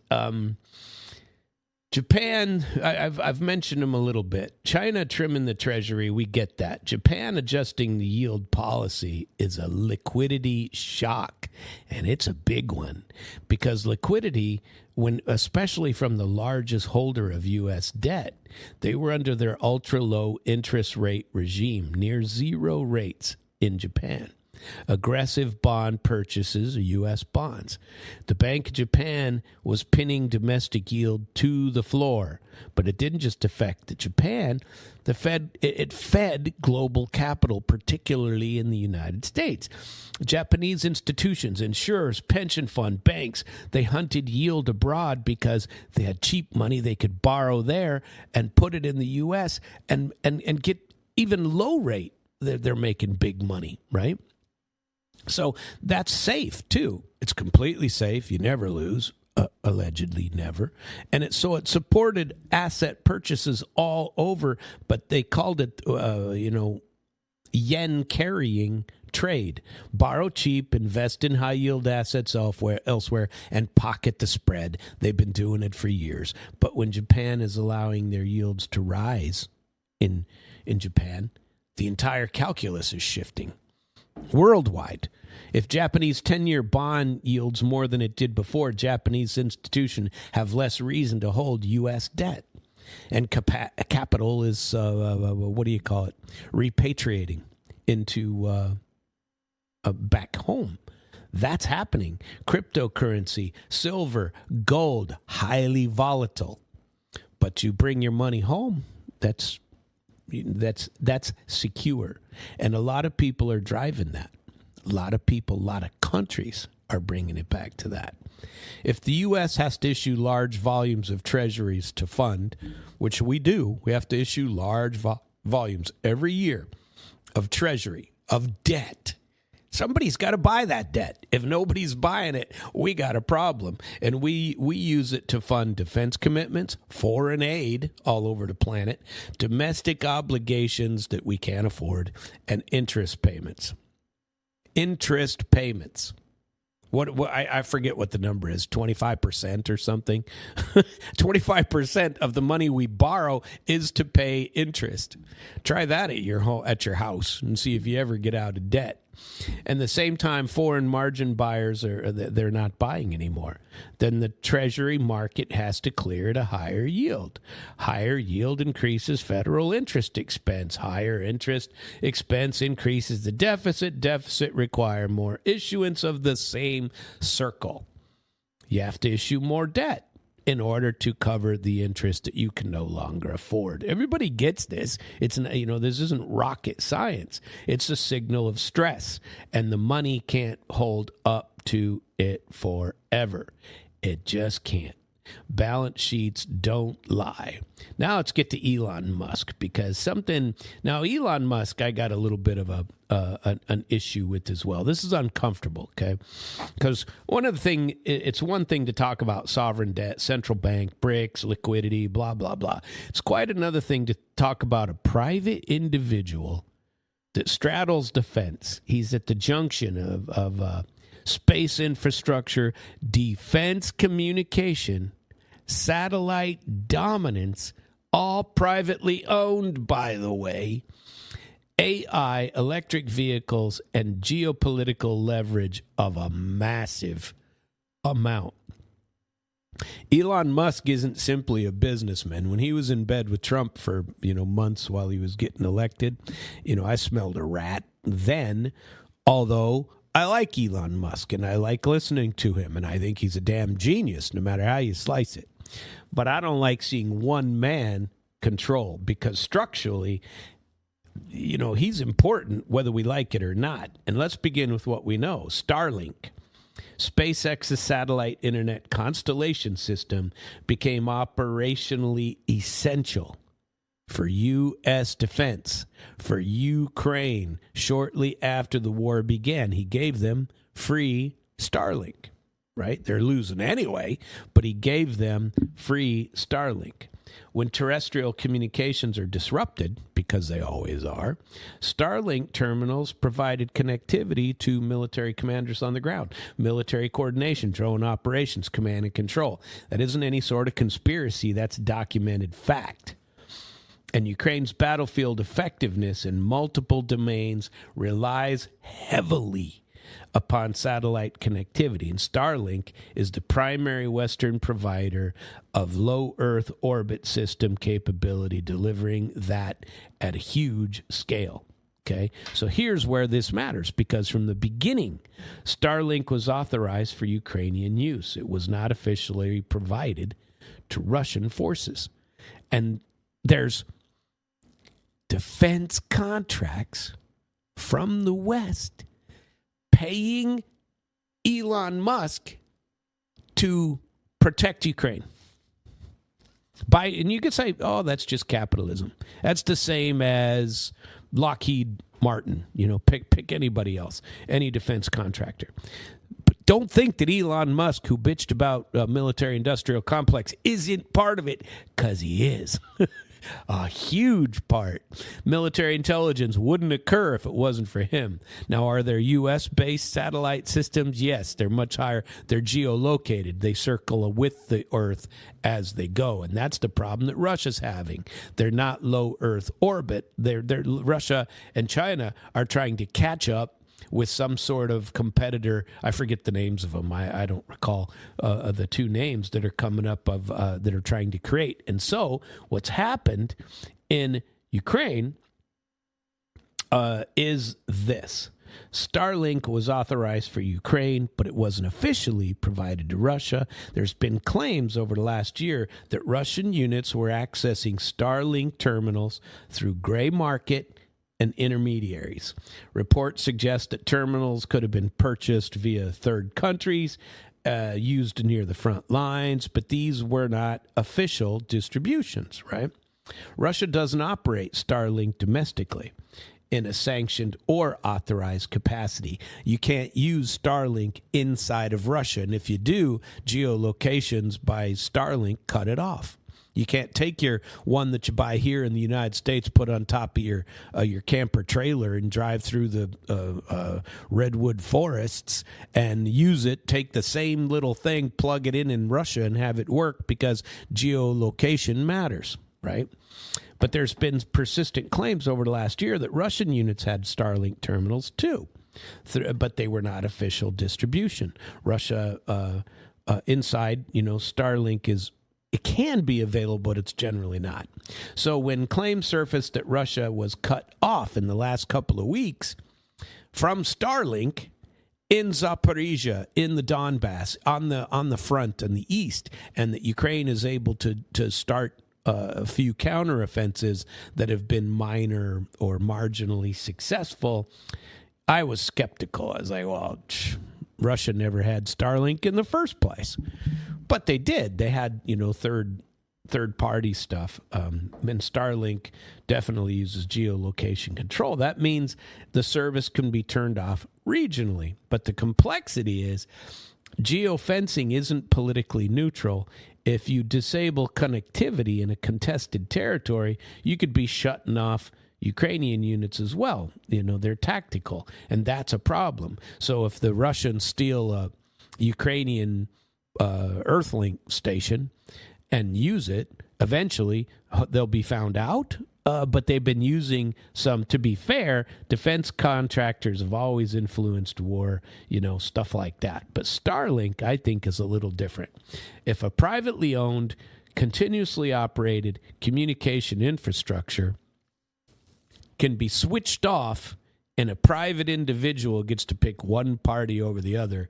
Japan, I've mentioned them a little bit. China trimming the Treasury, we get that. Japan adjusting the yield policy is a liquidity shock, and it's a big one because liquidity, when especially from the largest holder of U.S. debt, they were under their ultra-low interest rate regime, near zero rates in Japan. Aggressive bond purchases of U.S. bonds. The Bank of Japan was pinning domestic yield to the floor, but it didn't just affect the Japan. It fed global capital, particularly in the United States. Japanese institutions, insurers, pension fund, banks, they hunted yield abroad because they had cheap money they could borrow there and put it in the U.S. and get even low rate. They're making big money, right? So that's safe, too. It's completely safe. You never lose, allegedly never. And it supported asset purchases all over, but they called it, yen carrying trade. Borrow cheap, invest in high-yield assets elsewhere, and pocket the spread. They've been doing it for years. But when Japan is allowing their yields to rise in Japan, the entire calculus is shifting. Worldwide, if Japanese 10-year bond yields more than it did before, Japanese institutions have less reason to hold U.S. debt. And capital is, repatriating into back home. That's happening. Cryptocurrency, silver, gold, highly volatile. But you bring your money home, that's secure. And a lot of people are driving that. A lot of people, a lot of countries are bringing it back to that. If the U.S. has to issue large volumes of treasuries to fund, which we do, we have to issue large volumes every year of treasury, of debt. Somebody's got to buy that debt. If nobody's buying it, we got a problem. And we use it to fund defense commitments, foreign aid all over the planet, domestic obligations that we can't afford, and interest payments. Interest payments. I forget what the number is, 25% or something. 25% of the money we borrow is to pay interest. Try that at your house and see if you ever get out of debt. And the same time, foreign margin buyers they're not buying anymore. Then the Treasury market has to clear at a higher yield. Higher yield increases federal interest expense. Higher interest expense increases the deficit. Deficit require more issuance of the same circle. You have to issue more debt in order to cover the interest that you can no longer afford. Everybody gets this. It's this isn't rocket science. It's a signal of stress, and the money can't hold up to it forever. It just can't. Balance sheets don't lie. Now let's get to Elon Musk, because Elon Musk, I got a little bit of an issue with as well. This is uncomfortable, okay? Because it's one thing to talk about sovereign debt, central bank, BRICS, liquidity, blah, blah, blah. It's quite another thing to talk about a private individual that straddles the fence. He's at the junction of space infrastructure, defense communication, satellite dominance, all privately owned, by the way, AI, electric vehicles, and geopolitical leverage of a massive amount. Elon Musk isn't simply a businessman. When he was in bed with Trump for, months while he was getting elected, I smelled a rat then, although I like Elon Musk, and I like listening to him, and I think he's a damn genius, no matter how you slice it. But I don't like seeing one man control, because structurally, he's important whether we like it or not. And let's begin with what we know. Starlink, SpaceX's satellite internet constellation system, became operationally essential for U.S. defense, for Ukraine. Shortly after the war began, he gave them free Starlink, right? They're losing anyway, but he gave them free Starlink. When terrestrial communications are disrupted, because they always are, Starlink terminals provided connectivity to military commanders on the ground, military coordination, drone operations, command and control. That isn't any sort of conspiracy. That's documented fact. And Ukraine's battlefield effectiveness in multiple domains relies heavily upon satellite connectivity. And Starlink is the primary Western provider of low Earth orbit system capability, delivering that at a huge scale. Okay, so here's where this matters, because from the beginning, Starlink was authorized for Ukrainian use. It was not officially provided to Russian forces. And there's defense contracts from the West paying Elon Musk to protect Ukraine. And you could say, oh, that's just capitalism. That's the same as Lockheed Martin. Pick anybody else, any defense contractor. But don't think that Elon Musk, who bitched about military-industrial complex, isn't part of it, because he is. A huge part. Military intelligence wouldn't occur if it wasn't for him. Now, are there U.S.-based satellite systems? Yes, they're much higher. They're geolocated. They circle with the Earth as they go, and that's the problem that Russia's having. They're not low Earth orbit. Russia and China are trying to catch up with some sort of competitor. I forget the names of them. I don't recall the two names that are coming up that are trying to create. And so what's happened in Ukraine is this. Starlink was authorized for Ukraine, but it wasn't officially provided to Russia. There's been claims over the last year that Russian units were accessing Starlink terminals through gray market and intermediaries. Reports suggest that terminals could have been purchased via third countries, used near the front lines, but these were not official distributions, right? Russia doesn't operate Starlink domestically in a sanctioned or authorized capacity. You can't use Starlink inside of Russia, and if you do, geolocations by Starlink cut it off. You can't take your one that you buy here in the United States, put on top of your camper trailer and drive through the redwood forests and use it, take the same little thing, plug it in Russia and have it work, because geolocation matters, right? But there's been persistent claims over the last year that Russian units had Starlink terminals too, but they were not official distribution. Russia inside, Starlink it can be available, but it's generally not. So when claims surfaced that Russia was cut off in the last couple of weeks from Starlink in Zaporizhia, in the Donbass, on the front and the east, and that Ukraine is able to start a few counteroffensives that have been minor or marginally successful, I was skeptical. I was like, well, Russia never had Starlink in the first place. But they did. They had, third-party stuff. And Starlink definitely uses geolocation control. That means the service can be turned off regionally. But the complexity is geofencing isn't politically neutral. If you disable connectivity in a contested territory, you could be shutting off Ukrainian units as well. They're tactical, and that's a problem. So if the Russians steal a Ukrainian Earthlink station and use it, eventually they'll be found out. But they've been using some, to be fair, defense contractors have always influenced war, stuff like that. But Starlink, I think, is a little different. If a privately owned, continuously operated communication infrastructure can be switched off and a private individual gets to pick one party over the other,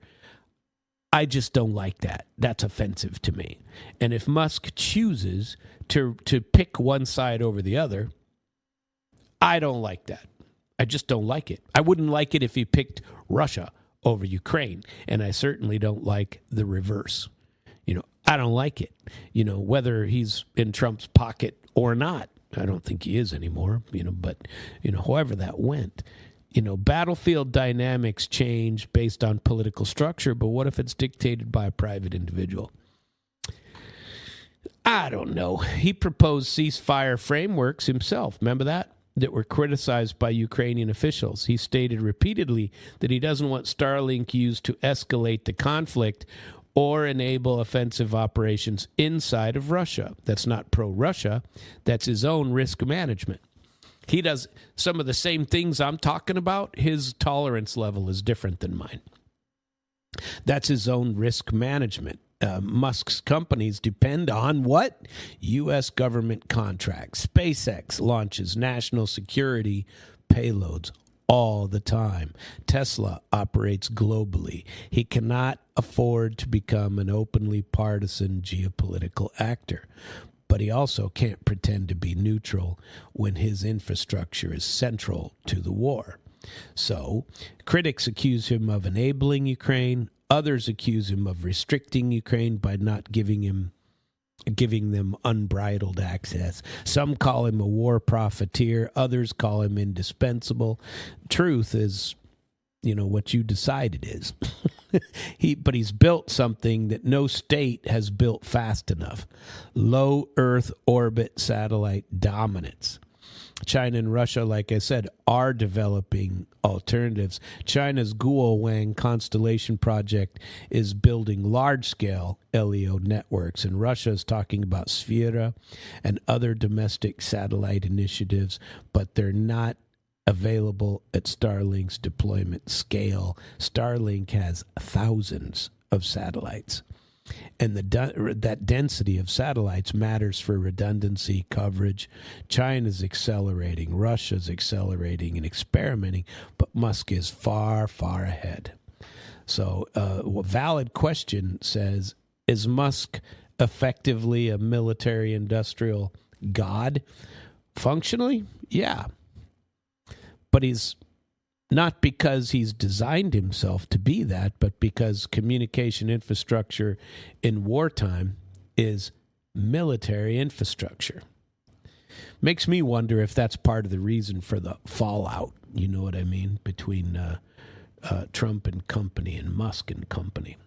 I just don't like that. That's offensive to me. And if Musk chooses to pick one side over the other, I don't like that. I just don't like it. I wouldn't like it if he picked Russia over Ukraine, and I certainly don't like the reverse. I don't like it. Whether he's in Trump's pocket or not, I don't think he is anymore, but however that went. Battlefield dynamics change based on political structure, but what if it's dictated by a private individual? I don't know. He proposed ceasefire frameworks himself. Remember that? That were criticized by Ukrainian officials. He stated repeatedly that he doesn't want Starlink used to escalate the conflict or enable offensive operations inside of Russia. That's not pro-Russia. That's his own risk management. He does some of the same things I'm talking about. His tolerance level is different than mine. That's his own risk management. Musk's companies depend on what? U.S. government contracts. SpaceX launches national security payloads all the time. Tesla operates globally. He cannot afford to become an openly partisan geopolitical actor. But he also can't pretend to be neutral when his infrastructure is central to the war. So, critics accuse him of enabling Ukraine. Others accuse him of restricting Ukraine by not giving them unbridled access. Some call him a war profiteer. Others call him indispensable. Truth is, what you decide it is. But he's built something that no state has built fast enough. Low Earth orbit satellite dominance. China and Russia, like I said, are developing alternatives. China's Guowang constellation project is building large-scale LEO networks, and Russia is talking about Sphera and other domestic satellite initiatives, but they're not available at Starlink's deployment scale. Starlink has thousands of satellites. And that density of satellites matters for redundancy, coverage. China's accelerating, Russia's accelerating and experimenting, but Musk is far, far ahead. So a valid question says, is Musk effectively a military-industrial god? Functionally, yeah. But he's not because he's designed himself to be that, but because communication infrastructure in wartime is military infrastructure. Makes me wonder if that's part of the reason for the fallout, you know what I mean, between Trump and company and Musk and company,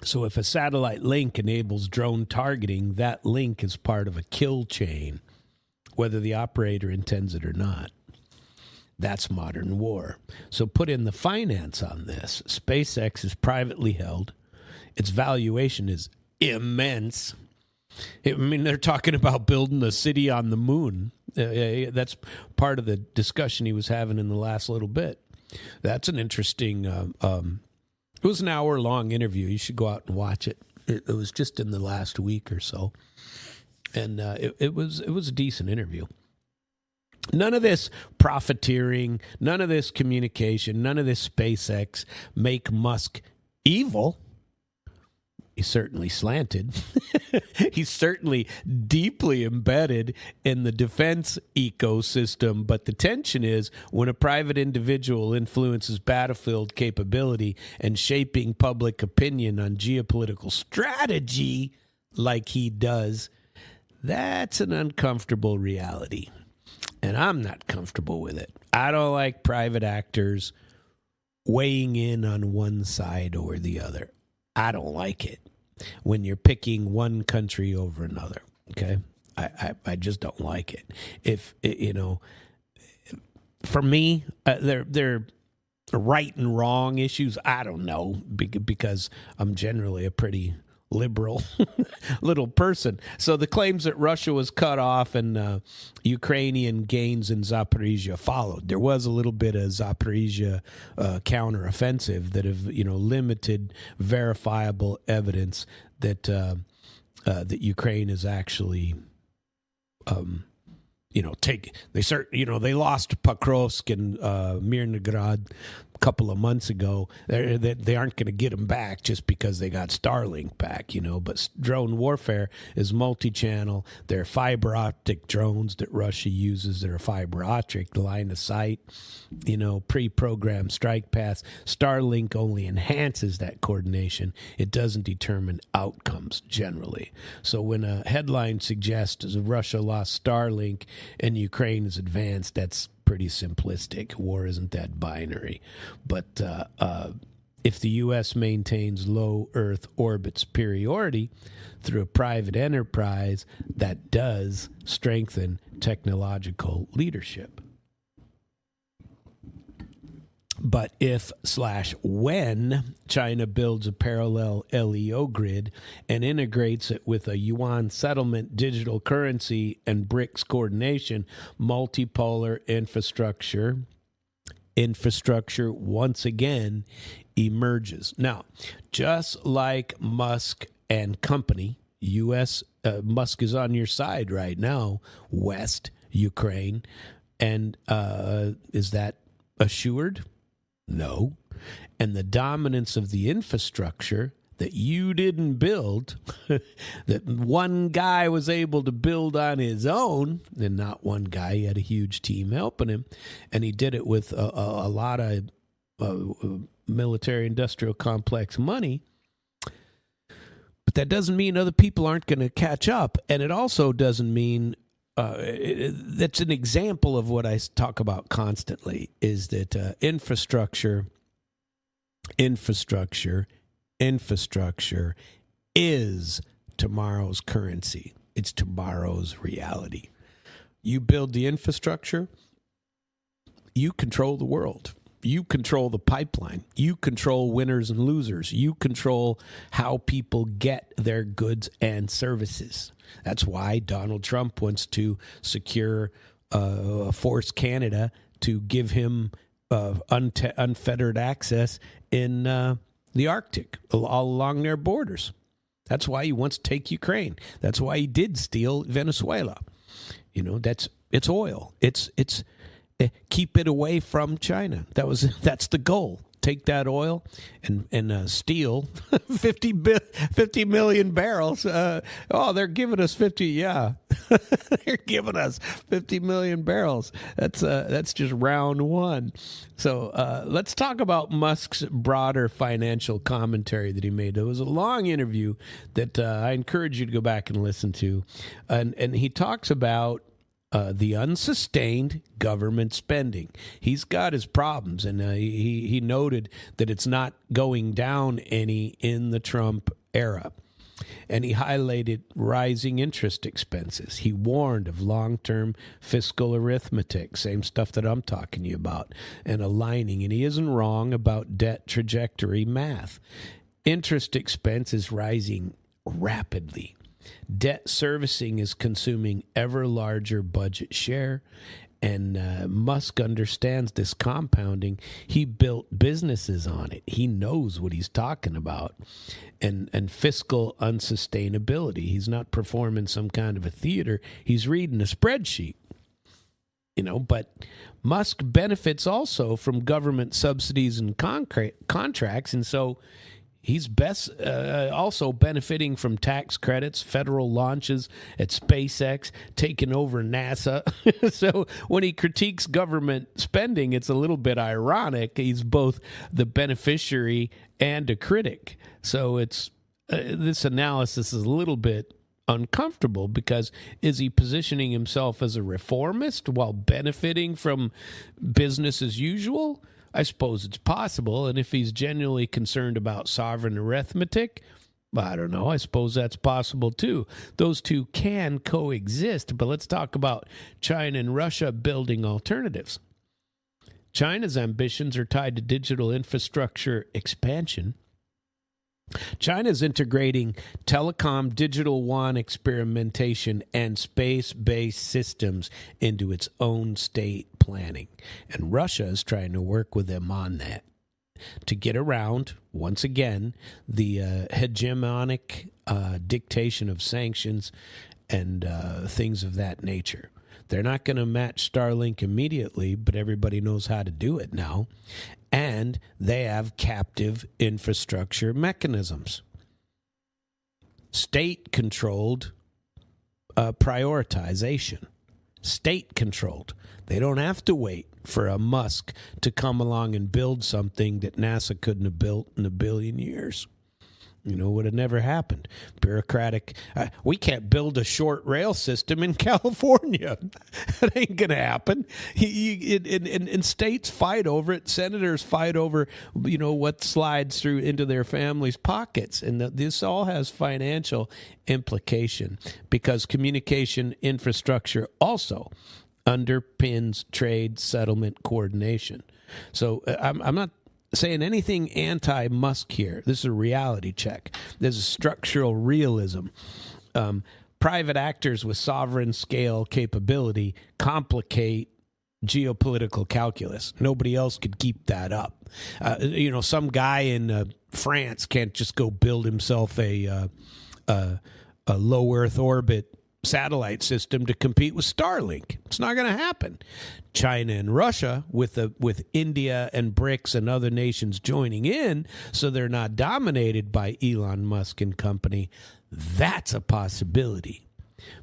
So if a satellite link enables drone targeting, that link is part of a kill chain, whether the operator intends it or not. That's modern war. So put in the finance on this. SpaceX is privately held. Its valuation is immense. They're talking about building a city on the moon. That's part of the discussion he was having in the last little bit. That's an interesting, it was an hour-long interview. You should go out and watch it. It was just in the last week or so. And it was a decent interview. None of this profiteering, none of this communication, none of this SpaceX make Musk evil. He's certainly slanted. He's certainly deeply embedded in the defense ecosystem. But the tension is when a private individual influences battlefield capability and shaping public opinion on geopolitical strategy like he does, that's an uncomfortable reality. And I'm not comfortable with it. I don't like private actors weighing in on one side or the other. I don't like it when you're picking one country over another. Okay? I just don't like it. If, for me, they're right and wrong issues. I don't know, because I'm generally a pretty liberal little person. So the claims that Russia was cut off and Ukrainian gains in Zaporizhia followed. There was a little bit of Zaporizhia counteroffensive that have limited verifiable evidence that that Ukraine is actually they lost Pokrovsk and Mirnograd a couple of months ago. They aren't going to get them back just because they got Starlink back, But drone warfare is multi-channel. They're fiber optic drones that Russia uses. They're fiber optic line of sight, pre-programmed strike paths. Starlink only enhances that coordination. It doesn't determine outcomes generally. So when a headline suggests Russia lost Starlink and Ukraine is advanced, that's pretty simplistic. War isn't that binary. But if the U.S. maintains low Earth orbit superiority through a private enterprise that does strengthen technological leadership. But if/when China builds a parallel LEO grid and integrates it with a yuan settlement, digital currency, and BRICS coordination, multipolar infrastructure once again emerges. Now, just like Musk and company, Musk is on your side right now, West, Ukraine, and is that assured? No. And the dominance of the infrastructure that you didn't build, that one guy was able to build on his own, and not one guy, he had a huge team helping him, and he did it with a lot of military-industrial complex money. But that doesn't mean other people aren't going to catch up, and it also doesn't mean that's an example of what I talk about constantly, is that infrastructure is tomorrow's currency. It's tomorrow's reality. You build the infrastructure, you control the world. You control the pipeline. You control winners and losers. You control how people get their goods and services. That's why Donald Trump wants to secure, force Canada to give him unfettered access in the Arctic, all along their borders. That's why he wants to take Ukraine. That's why he did steal Venezuela. You know, it's oil. It's keep it away from China. That's the goal. Take that oil and steal 50 million barrels. They're giving us 50. Yeah, they're giving us 50 million barrels. That's just round one. So let's talk about Musk's broader financial commentary that he made. It was a long interview that I encourage you to go back and listen to, and he talks about the unsustained government spending. He's got his problems, and he noted that it's not going down any in the Trump era. And he highlighted rising interest expenses. He warned of long-term fiscal arithmetic, same stuff that I'm talking to you about, and aligning. And he isn't wrong about debt trajectory math. Interest expense is rising rapidly. Debt servicing is consuming ever larger budget share, and Musk understands this compounding. He built businesses on it. He knows what he's talking about, and fiscal unsustainability. He's not performing some kind of a theater. He's reading a spreadsheet. You know, but Musk benefits also from government subsidies and contracts, and so he's also benefiting from tax credits, federal launches at SpaceX, taking over NASA. So when he critiques government spending, it's a little bit ironic. He's both the beneficiary and a critic. So it's this analysis is a little bit uncomfortable, because is he positioning himself as a reformist while benefiting from business as usual? I suppose it's possible, and if he's genuinely concerned about sovereign arithmetic, I don't know, I suppose that's possible too. Those two can coexist, but let's talk about China and Russia building alternatives. China's ambitions are tied to digital infrastructure expansion. China's integrating telecom, digital yuan experimentation, and space-based systems into its own state planning. And Russia is trying to work with them on that to get around, once again, the hegemonic dictation of sanctions and things of that nature. They're not going to match Starlink immediately, but everybody knows how to do it now. And they have captive infrastructure mechanisms. State-controlled prioritization. State-controlled. They don't have to wait for a Musk to come along and build something that NASA couldn't have built in a billion years. Would have never happened. Bureaucratic. We can't build a short rail system in California. That ain't going to happen. And states fight over it. Senators fight over, what slides through into their families' pockets. And this all has financial implication because communication infrastructure also underpins trade settlement coordination. So I'm not saying anything anti-Musk here. This is a reality check. There's a structural realism. Private actors with sovereign scale capability complicate geopolitical calculus. Nobody else could keep that up. Some guy in France can't just go build himself a low Earth orbit satellite system to compete with Starlink. It's not going to happen. China and Russia, with India and BRICS and other nations joining in, so they're not dominated by Elon Musk and company, that's a possibility.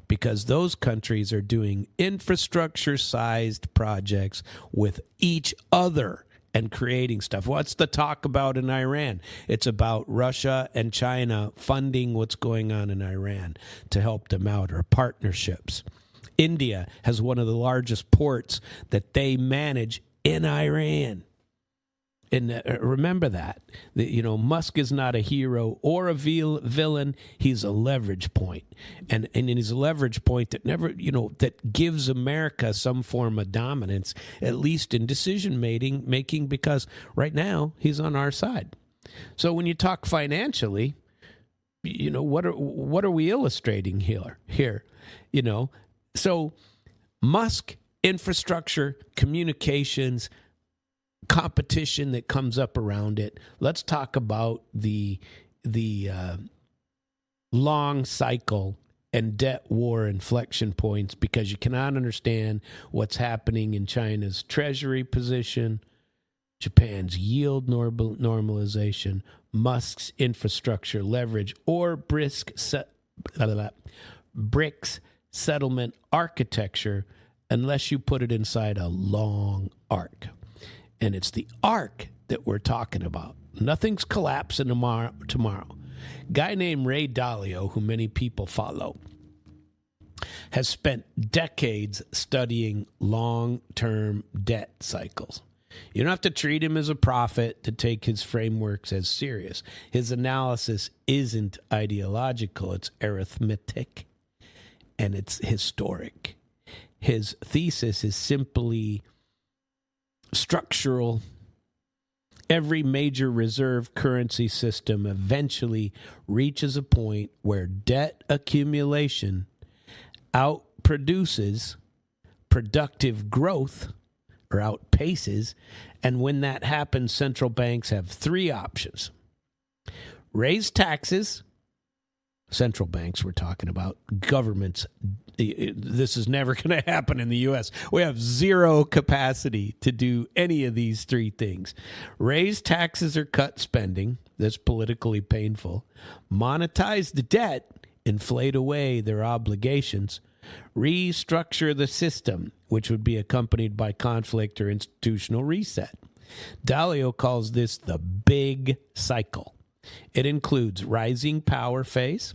Because those countries are doing infrastructure-sized projects with each other and creating stuff. What's the talk about in Iran? It's about Russia and China funding what's going on in Iran to help them out, or partnerships. India has one of the largest ports that they manage in Iran. And remember that. Musk is not a hero or a villain. He's a leverage point. And he's a leverage point that that gives America some form of dominance, at least in decision making, because right now he's on our side. So when you talk financially, what are we illustrating here? So Musk, infrastructure, communications, competition that comes up around it. Let's talk about the long cycle and debt war inflection points, because you cannot understand what's happening in China's Treasury position, Japan's yield normalization, Musk's infrastructure leverage, or BRICS settlement architecture, unless you put it inside a long arc. And it's the arc that we're talking about. Nothing's collapsing tomorrow. Guy named Ray Dalio, who many people follow, has spent decades studying long-term debt cycles. You don't have to treat him as a prophet to take his frameworks as serious. His analysis isn't ideological, it's arithmetic, and it's historic. His thesis is simply structural. Every major reserve currency system eventually reaches a point where debt accumulation outproduces productive growth, or outpaces, and when that happens, central banks have three options: raise taxes. Central banks, we're talking about. Governments, this is never going to happen in the U.S. We have zero capacity to do any of these three things. Raise taxes or cut spending. That's politically painful. Monetize the debt, inflate away their obligations. Restructure the system, which would be accompanied by conflict or institutional reset. Dalio calls this the big cycle. It includes rising power phase,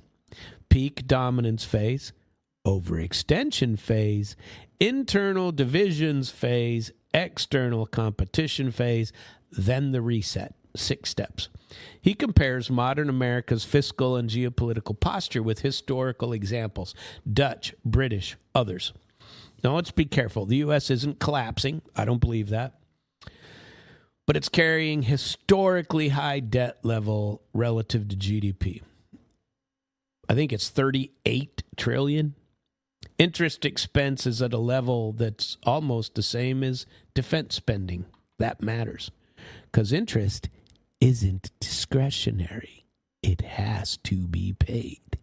peak dominance phase, overextension phase, internal divisions phase, external competition phase, then the reset. 6 steps. He compares modern America's fiscal and geopolitical posture with historical examples: Dutch, British, others. Now let's be careful. The U.S. isn't collapsing. I don't believe that. But it's carrying historically high debt level relative to GDP. I think it's $38 trillion. Interest expense is at a level that's almost the same as defense spending. That matters, because interest isn't discretionary. It has to be paid.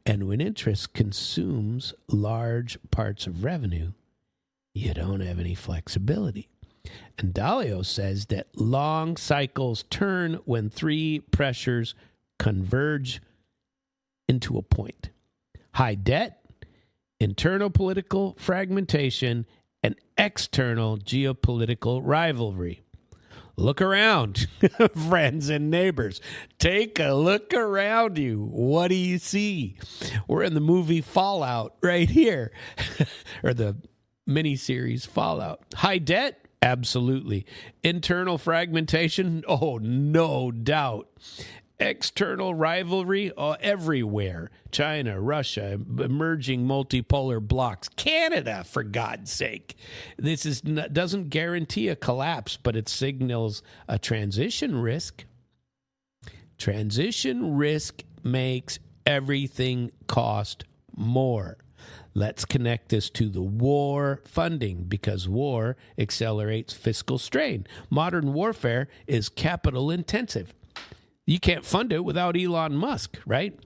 And when interest consumes large parts of revenue, you don't have any flexibility. And Dalio says that long cycles turn when three pressures converge into a point: high debt, internal political fragmentation, and external geopolitical rivalry. Look around, friends and neighbors. Take a look around you. What do you see? We're in the movie Fallout right here, or the miniseries Fallout. High debt? Absolutely. Internal fragmentation? Oh, no doubt. External rivalry? Oh, everywhere. China, Russia, emerging multipolar blocks. Canada, for God's sake. This doesn't guarantee a collapse, but it signals a transition risk. Transition risk makes everything cost more. Let's connect this to the war funding, because war accelerates fiscal strain. Modern warfare is capital intensive. You can't fund it without Elon Musk, right?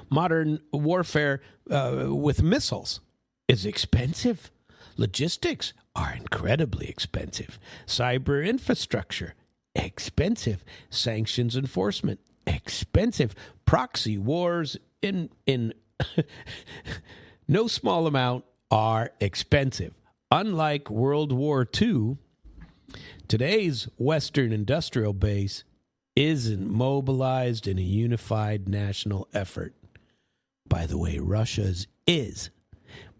Modern warfare with missiles is expensive. Logistics are incredibly expensive. Cyber infrastructure, expensive. Sanctions enforcement, expensive. Proxy wars in no small amount are expensive. Unlike World War II, today's Western industrial base isn't mobilized in a unified national effort. By the way, Russia's is.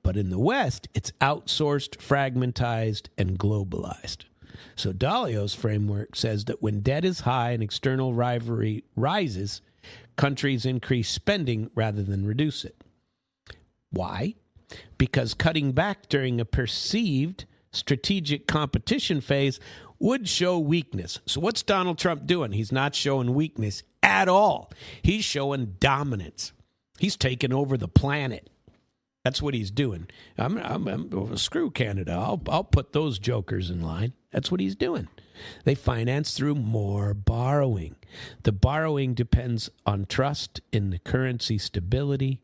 But in the West, it's outsourced, fragmentized, and globalized. So Dalio's framework says that when debt is high and external rivalry rises, countries increase spending rather than reduce it. Why? Because cutting back during a perceived strategic competition phase would show weakness. So what's Donald Trump doing? He's not showing weakness at all. He's showing dominance. He's taking over the planet. That's what he's doing. Screw Canada. I'll put those jokers in line. That's what he's doing. They finance through more borrowing. The borrowing depends on trust in the currency stability.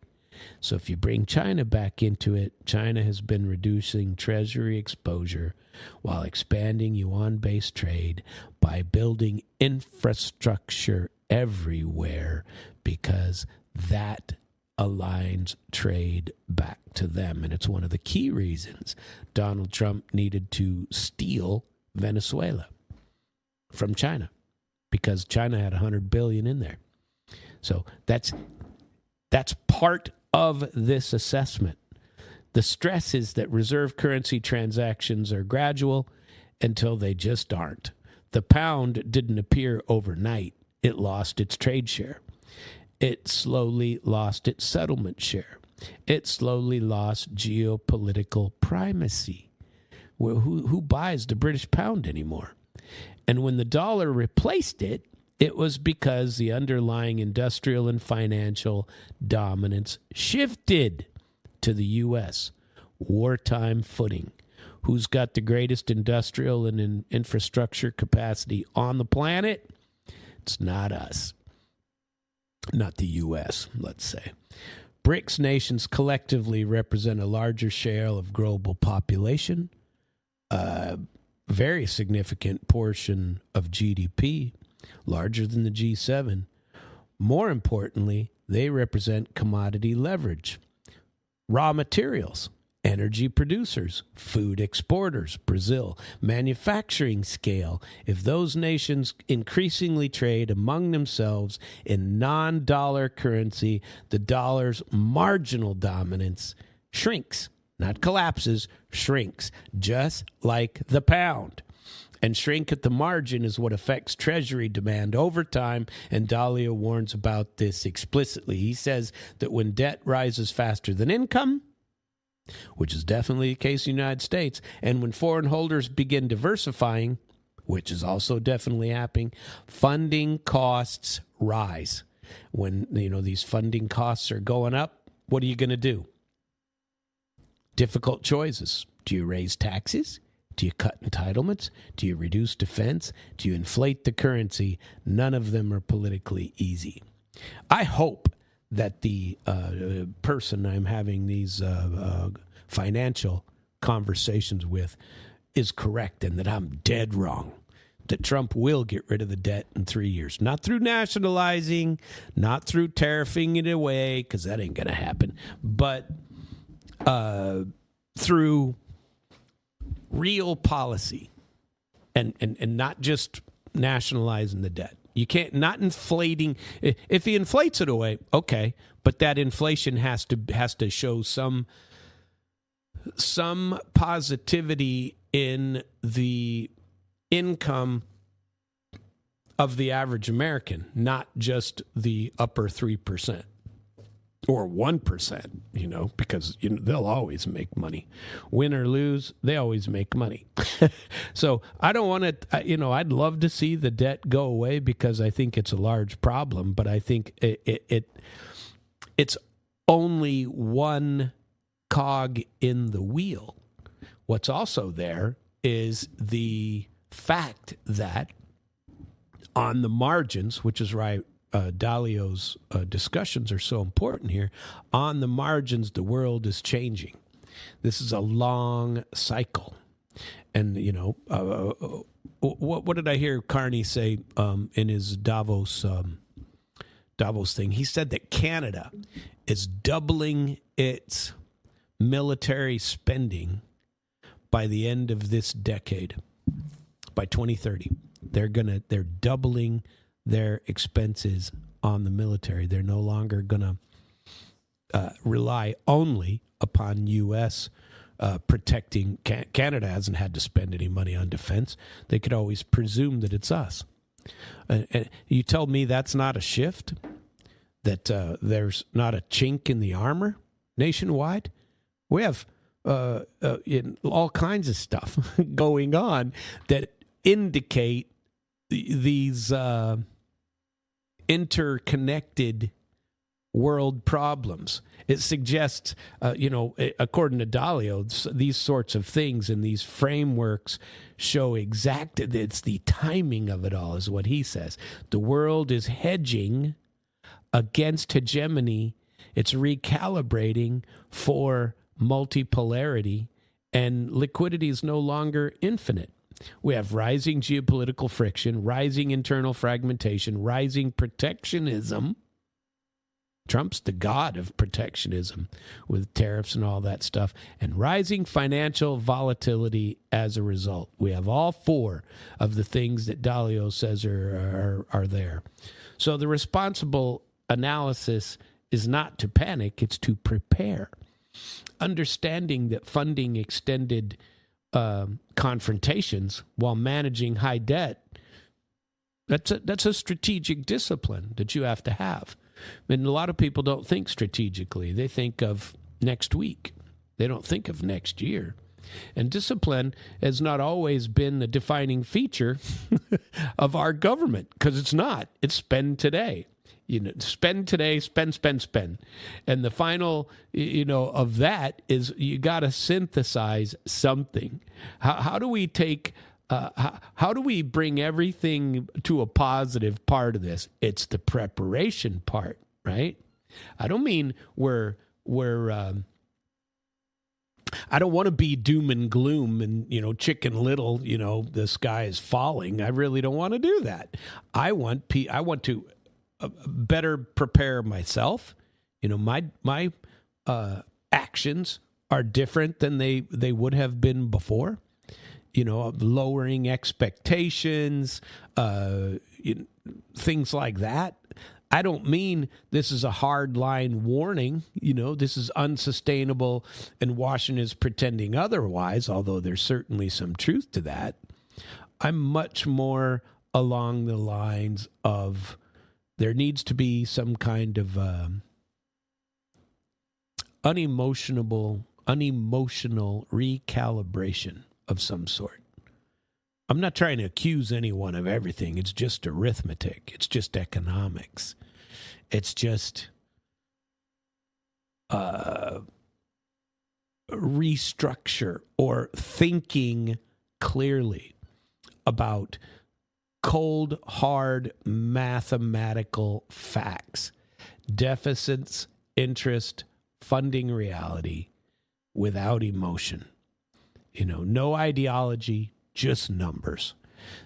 So if you bring China back into it, China has been reducing Treasury exposure while expanding yuan-based trade by building infrastructure everywhere, because that aligns trade back to them. And it's one of the key reasons Donald Trump needed to steal Venezuela from China, because China had $100 billion in there. So that's part of this assessment. The stress is that reserve currency transactions are gradual until they just aren't. The pound didn't appear overnight. It lost its trade share. It slowly lost its settlement share. It slowly lost geopolitical primacy. Well, who buys the British pound anymore? And when the dollar replaced it, it was because the underlying industrial and financial dominance shifted to the U.S. Wartime footing. Who's got the greatest industrial and infrastructure capacity on the planet? It's not us. Not the U.S., let's say. BRICS nations collectively represent a larger share of global population, a very significant portion of GDP, larger than the G7. More importantly, they represent commodity leverage, raw materials, energy producers, food exporters, Brazil, manufacturing scale. If those nations increasingly trade among themselves in non-dollar currency, the dollar's marginal dominance shrinks, not collapses, shrinks, just like the pound. And shrink at the margin is what affects Treasury demand over time, and Dalio warns about this explicitly. He says that when debt rises faster than income, which is definitely the case in the United States, and when foreign holders begin diversifying, which is also definitely happening, funding costs rise. When these funding costs are going up, what are you going to do? Difficult choices. Do you raise taxes? Do you cut entitlements? Do you reduce defense? Do you inflate the currency? None of them are politically easy. I hope that the person I'm having these financial conversations with is correct, and that I'm dead wrong, that Trump will get rid of the debt in 3 years. Not through nationalizing, not through tariffing it away, because that ain't going to happen, but through real policy. and not just nationalizing the debt. You can't, not inflating. If he inflates it away, okay, but that inflation has to show some positivity in the income of the average American, not just the upper 3%. Or 1%, because they'll always make money. Win or lose, they always make money. So I don't want to, I'd love to see the debt go away because I think it's a large problem, but I think it's only one cog in the wheel. What's also there is the fact that on the margins, which is right, Dalio's discussions are so important here. On the margins, the world is changing. This is a long cycle. And, what did I hear Carney say in his Davos thing? He said that Canada is doubling its military spending by the end of this decade, by 2030. They're doubling their expenses on the military. They're no longer going to rely only upon U.S. Protecting. Canada hasn't had to spend any money on defense. They could always presume that it's us. And you tell me that's not a shift? That there's not a chink in the armor nationwide? We have all kinds of stuff going on that indicate these interconnected world problems. It suggests, according to Dalio, these sorts of things and these frameworks show it's the timing of it all, is what he says. The world is hedging against hegemony. It's recalibrating for multipolarity, and liquidity is no longer infinite. We have rising geopolitical friction, rising internal fragmentation, rising protectionism. Trump's the god of protectionism with tariffs and all that stuff, and rising financial volatility as a result. We have all four of the things that Dalio says are there. So the responsible analysis is not to panic, it's to prepare. Understanding that funding extended confrontations while managing high debt, that's a strategic discipline that you have to have. And a lot of people don't think strategically. They think of next week. They don't think of next year. And discipline has not always been a defining feature of our government, because it's not. It's spend today. Spend today, spend. And the final, of that is you got to synthesize something. How do we take, how do we bring everything to a positive part of this? It's the preparation part, right? I don't mean we're I don't want to be doom and gloom and, Chicken Little, the sky is falling. I really don't want to do that. I want to better prepare myself. My actions are different than they would have been before. Lowering expectations, things like that. I don't mean this is a hard line warning. This is unsustainable and Washington is pretending otherwise, although there's certainly some truth to that. I'm much more along the lines of there needs to be some kind of unemotional recalibration of some sort. I'm not trying to accuse anyone of everything. It's just arithmetic. It's just economics. It's just restructure or thinking clearly about cold, hard, mathematical facts. Deficits, interest, funding reality without emotion. No ideology, just numbers.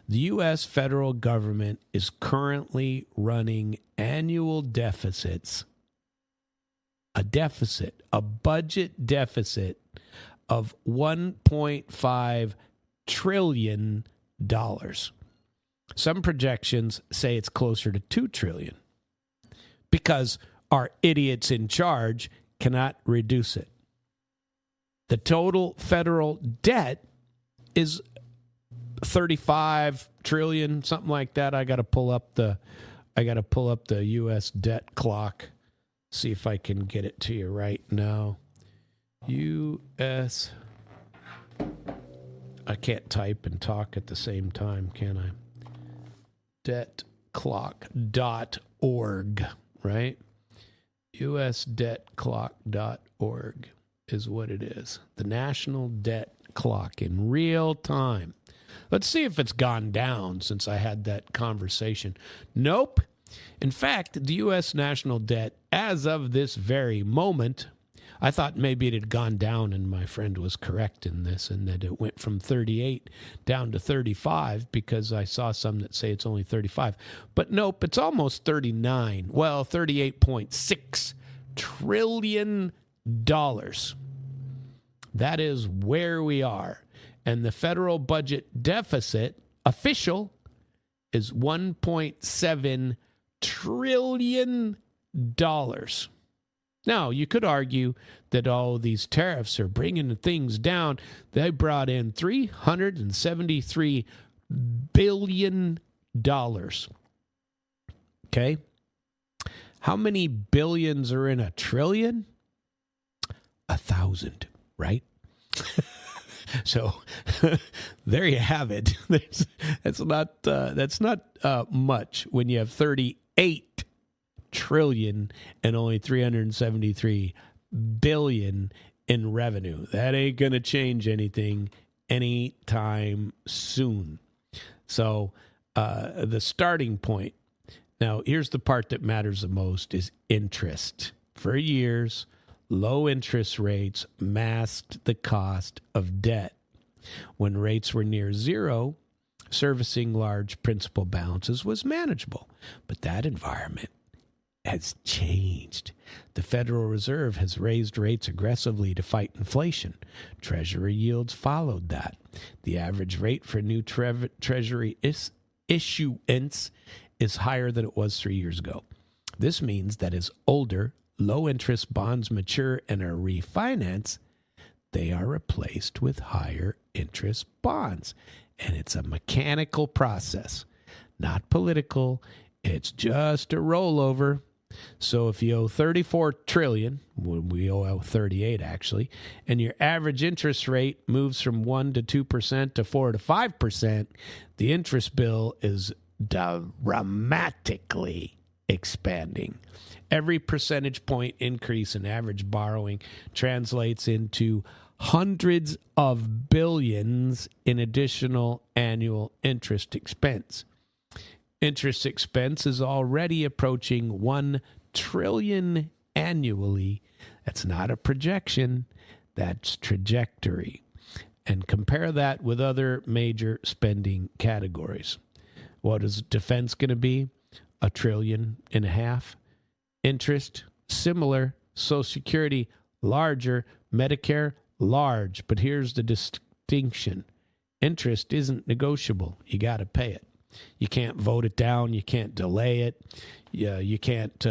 The U.S. federal government is currently running annual deficits, a budget deficit of $1.5 trillion. Some projections say it's closer to $2 trillion because our idiots in charge cannot reduce it. The total federal debt is 35 trillion, something like that. I got to pull up the US debt clock. See if I can get it to you right now. US. I can't type and talk at the same time, can I? Debtclock.org, right? USdebtclock.org is what it is. The national debt clock in real time. Let's see if it's gone down since I had that conversation. Nope. In fact, the U.S. national debt, as of this very moment, I thought maybe it had gone down, and my friend was correct in this, and that it went from 38 down to 35 because I saw some that say it's only 35. But nope, it's almost 39. Well, $38.6 trillion. That is where we are. And the federal budget deficit, official, is $1.7 trillion. Now, you could argue that all these tariffs are bringing things down. They brought in $373 billion. Okay? How many billions are in a trillion? 1,000, right? So there you have it. That's not much when you have 38 trillion and only 373 billion in revenue. That ain't going to change anything anytime soon. So the starting point. Now, here's the part that matters the most is interest. For years, low interest rates masked the cost of debt. When rates were near zero, servicing large principal balances was manageable. But that environment has changed. The Federal Reserve has raised rates aggressively to fight inflation. Treasury yields followed that. The average rate for new Treasury issuance is higher than it was 3 years ago. This means that as older, low-interest bonds mature and are refinanced, they are replaced with higher-interest bonds. And it's a mechanical process, not political. It's just a rollover. So if you owe $34 trillion, we owe 38 actually, and your average interest rate moves from 1% to 2% to 4% to 5%, the interest bill is dramatically expanding. Every percentage point increase in average borrowing translates into hundreds of billions in additional annual interest expense. Interest expense is already approaching $1 trillion annually. That's not a projection, that's trajectory. And compare that with other major spending categories. What is defense going to be? $1.5 trillion. Interest, similar. Social Security, larger. Medicare, large. But here's the distinction. Interest isn't negotiable. You got to pay it. You can't vote it down. You can't delay it. You can't,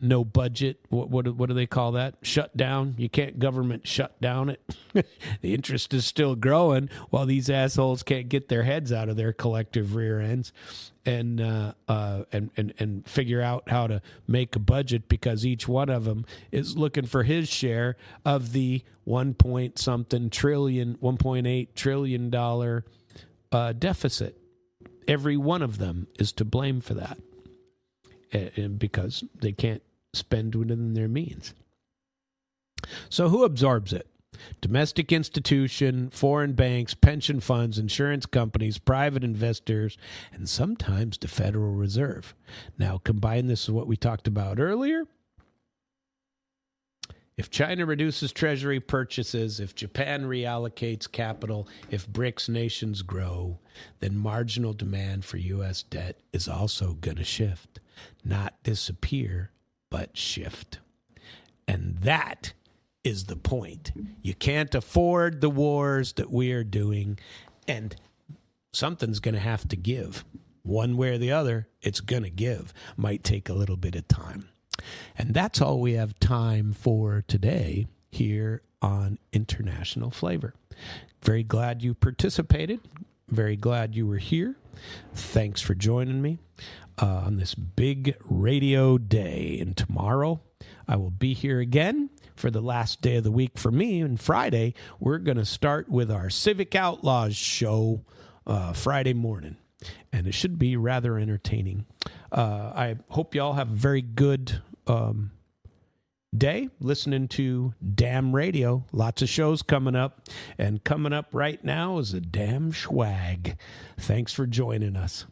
no budget. What do they call that? Shut down. You can't government shut down it. The interest is still growing while these assholes can't get their heads out of their collective rear ends and figure out how to make a budget because each one of them is looking for his share of the $1.8 trillion deficit. Every one of them is to blame for that because they can't spend within their means. So who absorbs it? Domestic institution, foreign banks, pension funds, insurance companies, private investors, and sometimes the Federal Reserve. Now combine this with what we talked about earlier. If China reduces Treasury purchases, if Japan reallocates capital, if BRICS nations grow, then marginal demand for U.S. debt is also going to shift. Not disappear, but shift. And that is the point. You can't afford the wars that we are doing, And something's going to have to give. One way or the other, it's going to give. Might take a little bit of time. And that's all we have time for today here on International Flavor. Very glad you participated. Very glad you were here. Thanks for joining me on this big radio day. And tomorrow I will be here again for the last day of the week for me. And Friday, we're going to start with our Civic Outlaws show Friday morning. And it should be rather entertaining. I hope you all have a very good day listening to Damn Radio. Lots of shows coming up. And coming up right now is a Damn Schwag. Thanks for joining us.